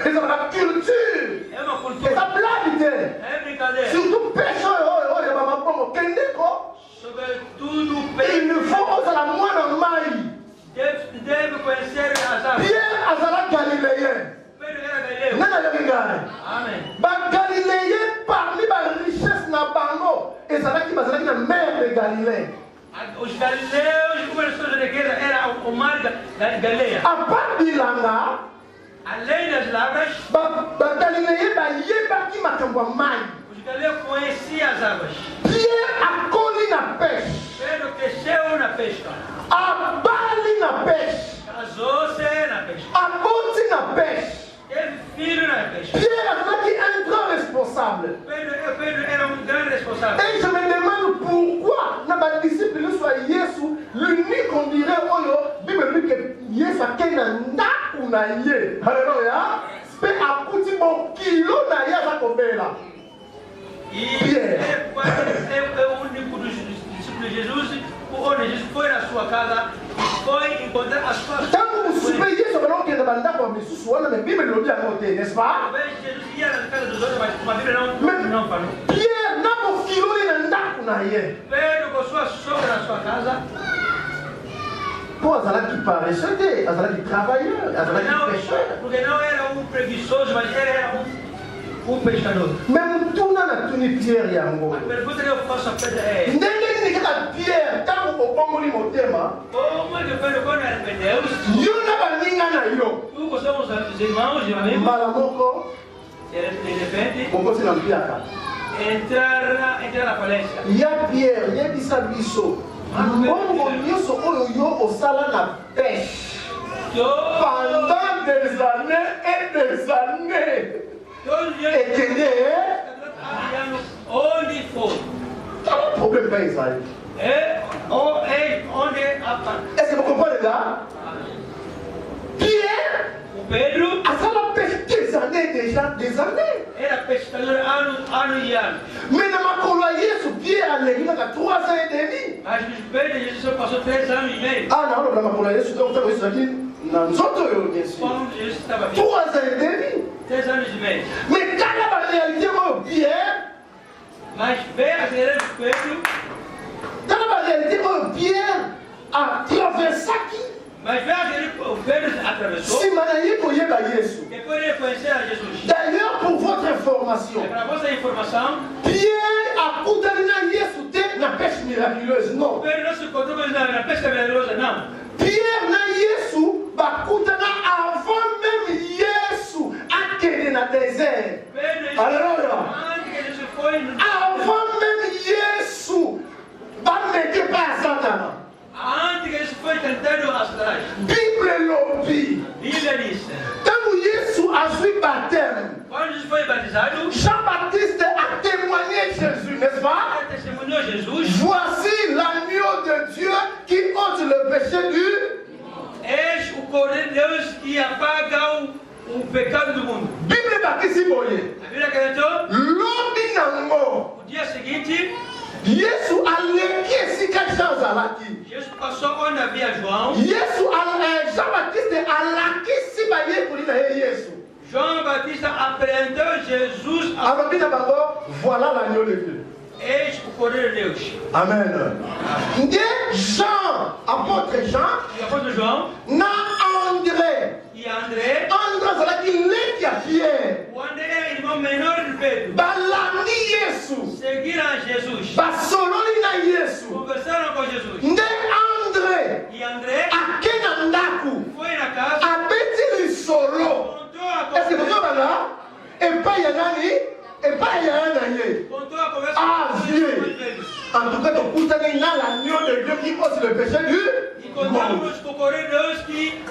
Ils ont la culture. é uma Et cultura. ça blague. É brincadeira. Surtout pêche oyo mama bongo kendeko. Sobretudo Il Pedro faut ozala mwana mai. deve conhecer as águas. Pierre azala galiléen. Pedro era galileu. Nana yoki ngai. Amém. Ba galiléen parmi ba richesse na bango ezalaki bazalaki na mer de Galilée. Os galileus, como eles são de riqueza, era o mar da Galileia. À part bilanga, Além das lavras, ba galiléen bayebaki makambo ya mai. os galileus conheciam as águas. Pierre akoli na pêche. Pedro cresceu na pesca. Abali na pêche. Casou-se na pesca. Aboti na pêche. Teve filho na pesca. Pierre azalaki un grand responsable. Pedro era um grande responsável. Et je me demande pourquoi na badisciple nyonso ya Yesu l'unique on dirait oyo Bible dit que Yesu akei na ndaku na ye. Alléluia. Mpe akuti bokilo na ye aza kobela. E Pierre. ele é o único dos discípulos de Jesus, onde Jesus foi na sua casa e foi encontrar a sua Ntango mosusu mpe Yesu abalokende bandako ya misusu wana me Bible elobi yango te, n'est-ce pas? Talvez Jesus ia na casa dos outros, mas a Bíblia não falou. Pierre na bokilo ye na ndaku na ye. Pedro com sua sogra na sua casa, Mpo azalaki paresseux te, azalaki travailleur, azalaki pêcheur. porque não era um preguiçoso, mas ele era um pescador. Me mutuna na tuni Pierre yango. A pergunta que eu faço a Pedro é: Ndenge nini kaka Pierre ntango obongoli motema como é que Pedro, quando arrependeu-se, yo na baninga na yo tu somos os irmãos e amigos, mbala moko de repente, bokosi na mpiaka entrar na falência. ya Pierre yebisa biso mbongo nyonso oyo yo osala na pêche pendant des années et des années Todos os dias, ekende onde for, tala problème pa ezali é onde a est-ce que vous comprenez là Pierre o Pedro asala pêche des années déjà des années era pescador ano e ano. mais na makolo ya Yesu Pierre aleki kaka 3 ans et demi. Mas os Pedro, Jesus só passou 3 anos e meio. Ah não, na makolo ya Yesu donc ntango Yesu azalaki na nzoto oyo bien sûr Quando Jesus estava 3 vivo, ans et demi. 3 anos e meio. Mais tala baréalité oyo Pierre Mas vê a realidade de Pedro, tala baréalité oyo Pierre atraversaki mas vê a realidade que o Pedro atravessou, nsima na ye koyeba Yesu. depois de conhecer a Jesus. D'ailleurs pour votre information É para vossa informação, Pierre akutani na Yesu te na pêche miraculeuse non. Pedro não se encontrou com Jesus na pesca milagrosa, não. Pierre na Yesu bakutana avant même Yesu akende na désert. Pedro, Alléluia. antes que Jesus foi, Avant même Yesu bameke pa ya Satana. antes que Jesus foi tentado atrás, Bible lobi Bíblia diz, ntango Yesu azwi baptême quando Jesus foi batizado, Jean-Baptiste a témoigné Jésus, n'est-ce pas? ele testemunhou Jesus. Voici l'agneau de Dieu qui ôte le péché du... És o Cordeiro de Deus que apaga o pecado do mundo. Bible bakisi boye A Bíblia cantou, lobi nango no dia seguinte, Yesu aleki esika Jean azalaki. Jesus passou onde havia João. Jean-Baptiste alakisi bayekoli na ye Yesu. João Batista apresentou Jesus a Alobi na bango voilà l'agneau de Dieu. Eis o Cordeiro de Deus. Amen. Nde Jean, apôtre Jean, E apóstolo João na André. e André, André azalaki leki ya Pierre. o André era irmão menor de Pedro, Balandi Yesu. seguiram Jesus, Basololi na Yesu. conversaram com Jesus. Nde André E André ake na ndaku foi na casa, abeti lisolo. contou a Est-ce que vous conversa avez là? Epai ya nani? dit aussi le péché du monde.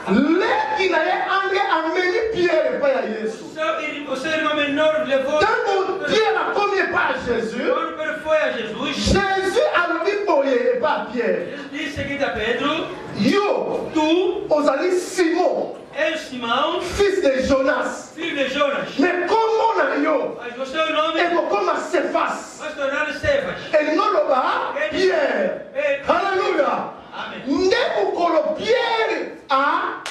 Les qui n'avaient amené Pierre et pas à Jésus. Quand Pierre a commis pas à Jésus, Jésus a dit Boye et pas à Pierre. Yo, aux amis Simon, fils de Jonas. Mais comment on a yo? Et comment Cephas? Et non le bas, Pierre. Alléluia. Ndekukolo Pierre a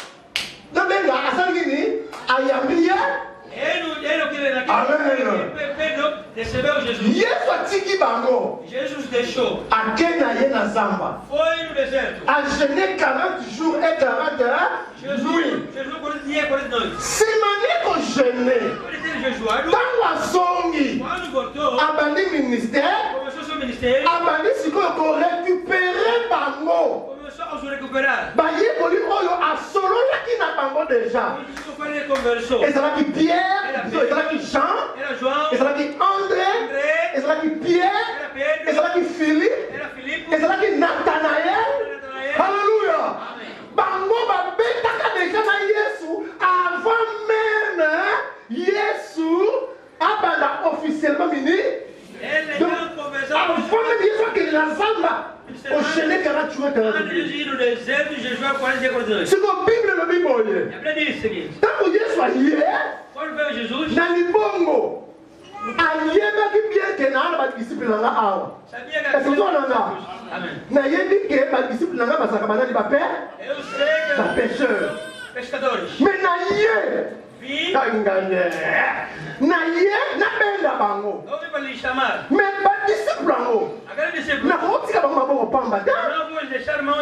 Nabenga Asangini Ayambia. Yesu atiki bango. Akena ye na zamba. A jeûné 40 jours et 40 nuits. Simani ko jeûné. Tango asongi. Abandi ministère. Abandi sikoyo ko récupérer bango. Baye koli oyo asololaki na bango déjà. Ezalaki Pierre, ezalaki Jean, ezalaki André, ezalaki Pierre, ezalaki Philippe, ezalaki Nathanaël. Alléluia. Bango babetaka déjà na Yesu avant même Yesu abanda officiellement mini. Avant même Yesu qui la zamba. Au chenet 40 jours. C'est mon Bible le Bible. Tant que Yesu a hier, dans le bongo, ayeba ki bien que na ba disciple na awa. Est-ce que on en a? Na yebi que ba disciple na ba saka banani ba père, ba pécheur. Mais na ye Tangane. Na ye na benda bango. Mais ba disciple bango. Na otika bango maboko pamba.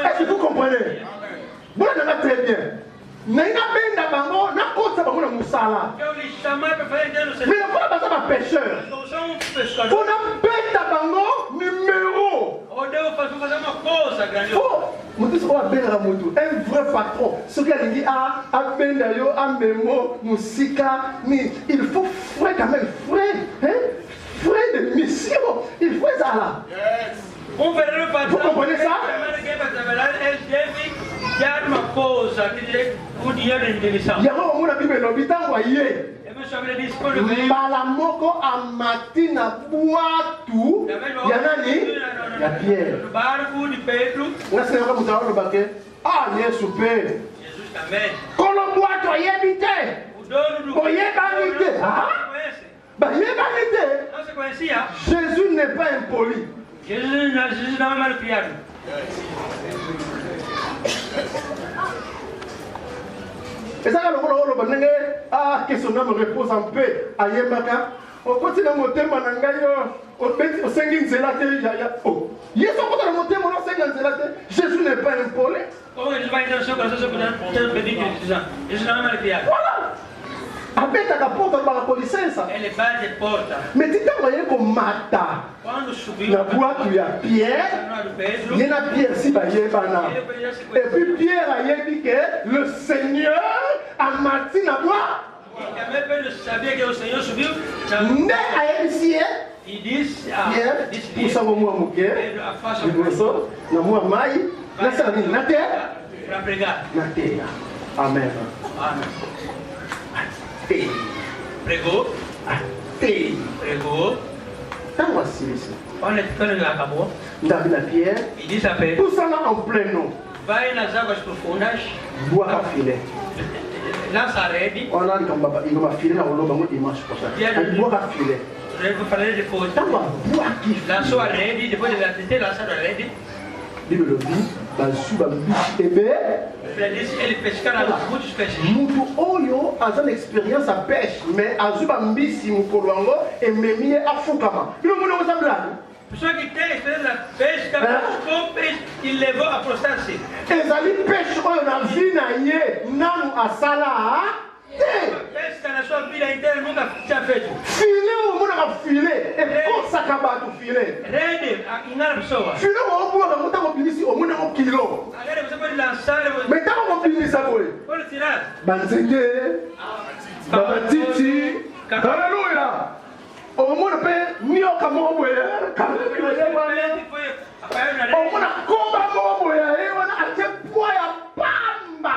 Est-ce que vous comprenez? Bon, on a très bien. Na ina benda bango na kota bango na musala. Mais la fois basa ba pécheur. On a benda bango numéro. Un vrai patron, ce qu'il a dit à Bendayo, à Memo, Moussika, il faut frais quand même, frais de mission, il faut ça là. Vous comprenez ça? Il y a un moment où la Bible est Malamoko amatina boatu yanani ya Pierre. Nasi nanga mutawa lo bake. Ah Yesu pe. Kolo boatu yebite. Oyebite. Bah yebite. Jésus n'est pas impoli. Jésus n'a mal criado. Et ça, que son âme repose en paix. Ayemaka. On continue à monter mon au Sengin Zelate. Jésus n'est pas impoli. Voilà. Apeta la porta para a licença. Ele bate porta. Mais tu t'as voyé comme mata. Quando subiu na boîte il y a Pierre. Il y a Pierre si ba yebana. Et puis Pierre a dit que le Seigneur a mati na boîte. Ele sabia que o Senhor subiu. Ne a ici. Il dit Pierre, pour ça au moins muke. Il doit ça na moi mai. Na ça na terre. Para pregar. Na terre. Amen. Amen. Pregou. Pregou. Então assim isso. Quando ele acabou, Davi na Pierre. E disse a Pedro. Poussa lá ao pleno. Vai nas águas profundas. Boa a filha. Lança a rede. Olha ali como uma filha na oloba muito imagem por ça. Boa a filha. Eu vou falar depois. Então boa aqui. Lançou a rede, depois de ter lançado a rede. Bible dit, bazuba bichi ebe. Ele pescara muitos peixes. Muito olho a uma experiência a peixe, mas azuba mbisi mukoloango e memie afukama. Não mundo você blado. Pessoa que tem experiência na pesca, pescou peixe e levou a prostrar-se. Ezali peixe olho na vida ye nanu asala. Pesca na sua vida inteira nunca tinha feito. Filé o mundo a filé, é coisa acabado filé. Rede engana a pessoa. Filé o mundo não tá mobilizando o mundo é quilo. Agora você pode lançar. Mas tá mobilizando agora. Pode tirar. Banzete, babatiti, aleluia. O mundo pe nioka mowe, On a combat on a acheté poids à pamba.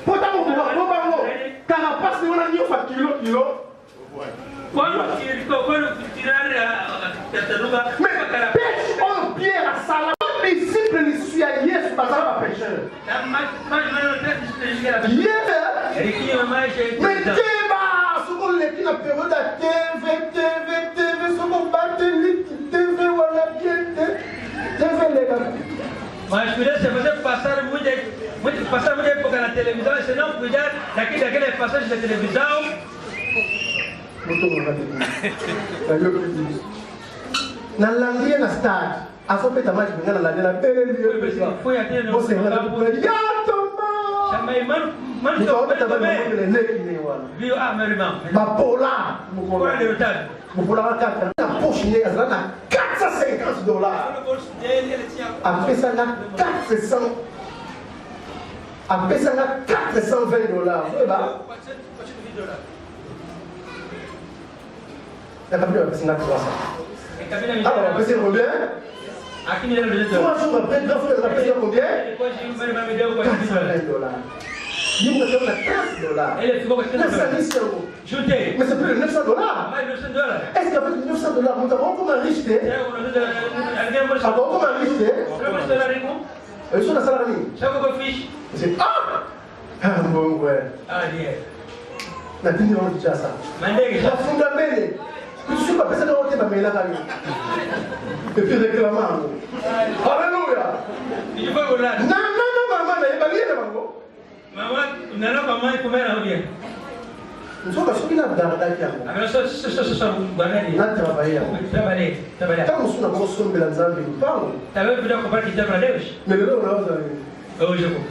Pourtant, on va combat carapace, on a mis au kilo. Mais pêche en pierre à salam, mais simple ne suis à yes, pas ça va pêcheur. Mais débat, ce qu'on les dit la période à TV, ce qu'on bat TV, voilà bien, TV les gars. Mas cuidado, se você passar muito época na televisão, se não cuidar daquelas passagens da televisão. Na landia na stade, a sua peta mais bem na landia na bela. Foi até no você chama irmão, mano, então peta mais bem viu meu irmão. Bapola, qual é o resultado? Bapola vai na poche nega lá na $450. A peça na 400. A peça na $420. Foi lá. La cabine va passer dans 300. Alors, on va passer combien? 3 jours après, 2 fois, on va passer combien? $420. Nous, on a $15. 910 euros. Mais c'est plus de $900. Est-ce qu'avec $900, nous avons comme un riche? Avant, comme un riche? Ils sont la salariée. C'est ah! Bon, ouais. La tenue, on dit ça. La fondamelle. Je ne suis pas passé dans le thème, mais là, et puis réclamant. Alléluia. Non, maman, il n'y a pas rien de maman. Maman, maman, comment elle a dit? Nous sommes pas sûrs qu'il y a d'arnaque. Alors, ça, travailler. Quand nous sommes dans le son de l'ensemble, nous parlons. Tu avais pu comprendre qu'il t'aime la Deus? Mais le on a oh, je vois.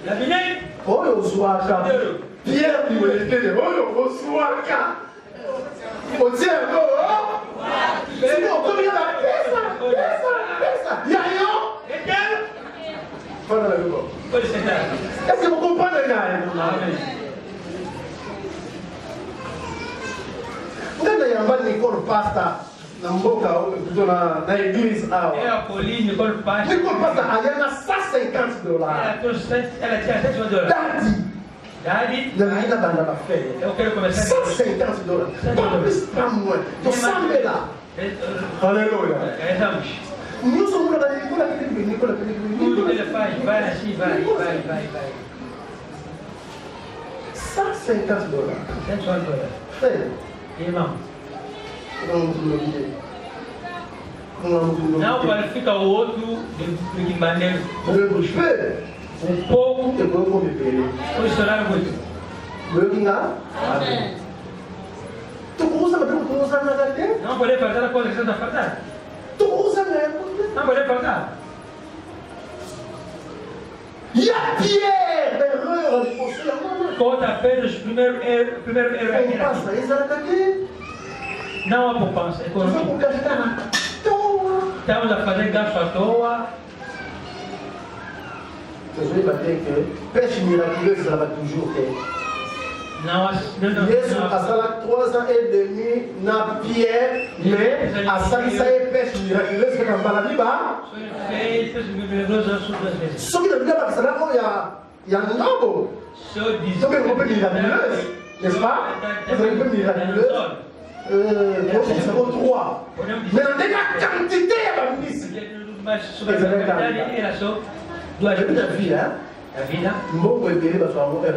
La vinette? Oh, on soit Pierre, tu veux dire, oh, on soit on tient encore, c'est bon, combien il y a ça? Il y a rien? Et quel? Voilà le go. Est-ce que vous comprenez le gars? Nana yamba Nicole Pasta na mboka na église awa. Et à Pauline Nicole Pasta. Nicole Pasta ayana $150. Elle tient $700. Daddy, na banda ba fait. $150. Pas plus, pas moins. Donc 100 000 là. Alléluia. Nous sommes là dans Nicolas. Vai assim, vai. $150. $150. Irmão. Não qualifica o outro de maneira. Um pouco. O salário muito. Amém. Tu usa, mas tu usa nada dentro? Não pode faltar a coisa que você está faltando. Tu usa mesmo? Não pode faltar. E a Pierre, erreur, Conta Pedro, primeiro erro aqui. Passa, isso era daqui. Não há poupança econômica. Estamos a fazer gasto à toa. Vocês vão bater que peixe miraculeuse, ela vai toujours ter. Não. Yesu asala 3 ans et demi na Pierre, mais asali ça est pêche miraculeuse que dans la Bible. Ce qui est bien parce que là il y a Nabo. Ce qui est miraculeuse, n'est-ce pas? Vous avez une miraculeuse. C'est au 3. Mais on est la quantité à la ministre. La vie, hein? La vida. Bon, vous pouvez parce qu'on va faire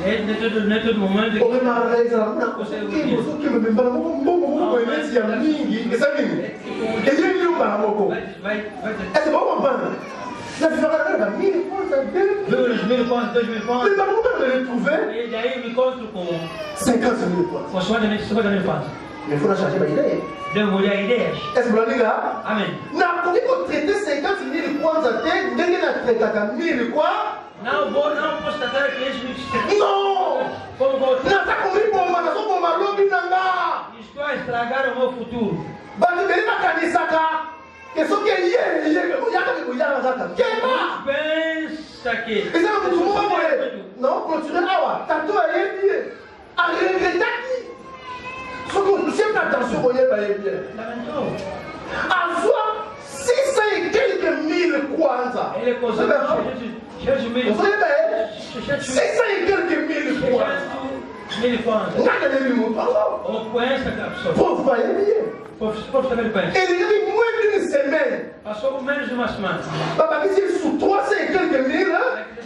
não é todo momento que você não consegue e daí me encontro com 50 000 points. 50 000 points. Mais il faut la changer d'idée. Devo mudar ideias. Est-ce que vous l'avez là? Amém. Na como traiter 50 000 points até ninguém na traiter 1000 quoi? Não posso tratar clientes muito. Não! Como vou? Não tá comigo bomba, não sou bomba logo nanga. Estou a estragar o meu futuro. Bati bem na canisa cá. Que só que ele Pensa que isso é muito bom. Não, continue lá. Tá tu aí, a regretar aqui. Só que attention au bien. À soi, 600 et quelques mille kwanza. Et les causes, cherche 1000. Vous savez, 600 et quelques mille kwanza. 1000 kwanza. Regardez les mots, pardon. Au point, ça capsule. Pour payer bien. Pour saber le pain. Et il y a moins d'une semaine. Parce qu'au menos de uma semana. Papa dit sous 300 et quelques mille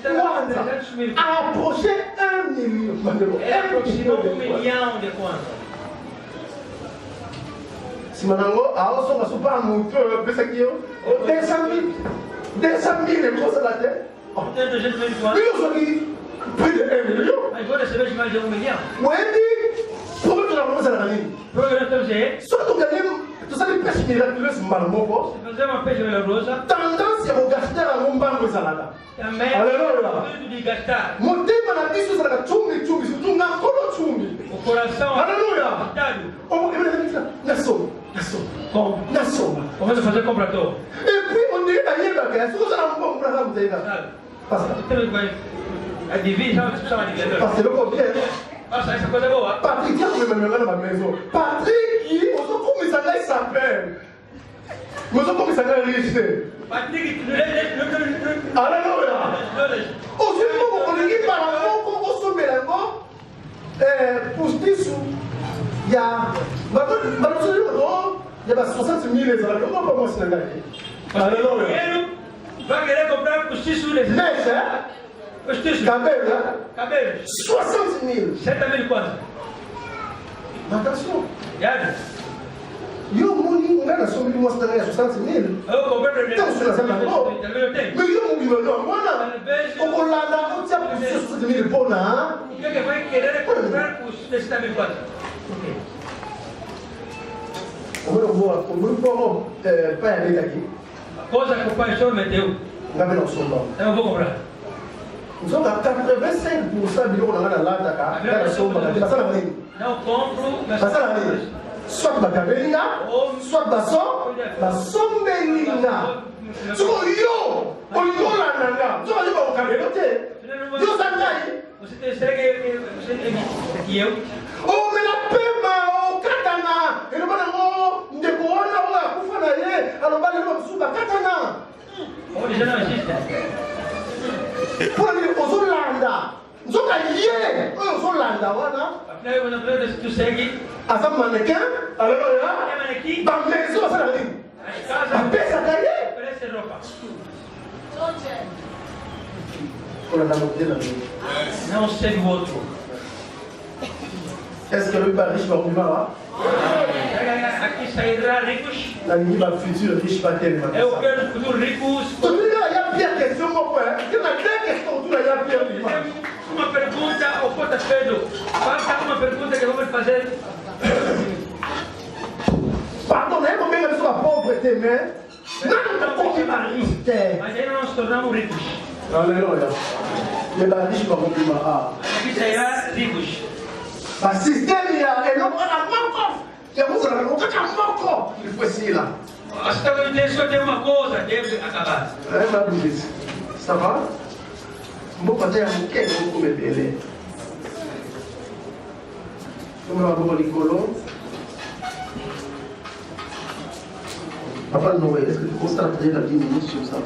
kwanza a approché 1 million. É aproximadamente 1 milhão de kwanza. Si manango a oso ka supa muito pesa kiyo 200 000 et cosa la tête. Tem de gente de kwanza. Lui aussi plus de 1 million. Aí vou receber mais de 1 milhão. Wendi pour que la commence à la gagner. Programa temos aí. Soit tu gagnes, tu sais pêche miraculeuse malmoko. Se fazer uma peixe milagrosa. Tendance ya gaster a ngombango zalaka. Também. Aleluia. De gastar. Motema na biso zalaka chumi, surtout na kolo chumi. O coração. Aleluia. Oh, nação. Como? Nação. Começa a fazer compra toda. Et puis on dirait d'ailleurs que si vous avez un bon programme de parce a divisa, não precisa mais de dinheiro. que le combien Passa essa coisa boa. Patrick, tiens, vous me dans ma maison. Patrick, il on se comme ça là, il s'appelle. Mais on comme ça là, riche. Patrick, Alléluia. Aussi, on dit par rapport au sommet là, pour ce il y a 60 000 les gens. Comment pas moi c'est là? Alléluia. Vai querer comprar postiço les mais postiço. Cabelo. 60 000. 7000 quanto? Attention. Já. Yo moni on a somme de moi c'est 60 000. Eu comprei Então você não sabe não. Mais yo moni não, voilà. O Holanda o tchau 60 000 bona. O que vai querer comprar os 7000 quanto? O grupo pai ali aqui. Coisa que o pai só meteu. Não sou Eu vou comprar. Nous sommes à 85% de l'eau dans la lata. Não compro, mas soit Bacabelina, soit Basombelina. Yo, Oliola, tu vas aller au Camerote. Yo, você tem segue e eu. Oh, mais la pema, oh, Katana. Et le banano, de Koana, ou Kufanaye, alors Baleno, Suba Katana. Oh, déjà non, existe. Pour aller aux Hollanda. Nous sommes liés aux Hollanda, voilà. Après, on a besoin de tu segue. À ce mannequin, alors là, dans la maison, ça la ligne. À paix, ça gagne. Parece roupa. On a demandé la vie. Não segue o outro. Est-ce que le Paris va revenir là? Aqui sairá ricos. La ligne va futur riche pas tellement. Eu quero futuro ricos. Tout le monde a bien question, mon frère. Il y a deux questions, tout le monde a bien. Uma pergunta ao Porta Pedro. Falta uma pergunta que vamos fazer. Pardonnez, combien de fois pauvreté, mais non, non, riche. Mas aí nós nos tornamos ricos. Alléluia. Les riches vont revenir là. Aqui sairá ricos. Parce que système, il y a un homme à la mort. Il y a beaucoup de gens qui ont mort. Il faut essayer là. Só tem uma coisa, deve acabar. Ça va? Bon, quand il y a un bouquet, il faut me bêler. Comme on va voir les colons. Papa Noé, est-ce que tu constates la 10 minutes sur ça?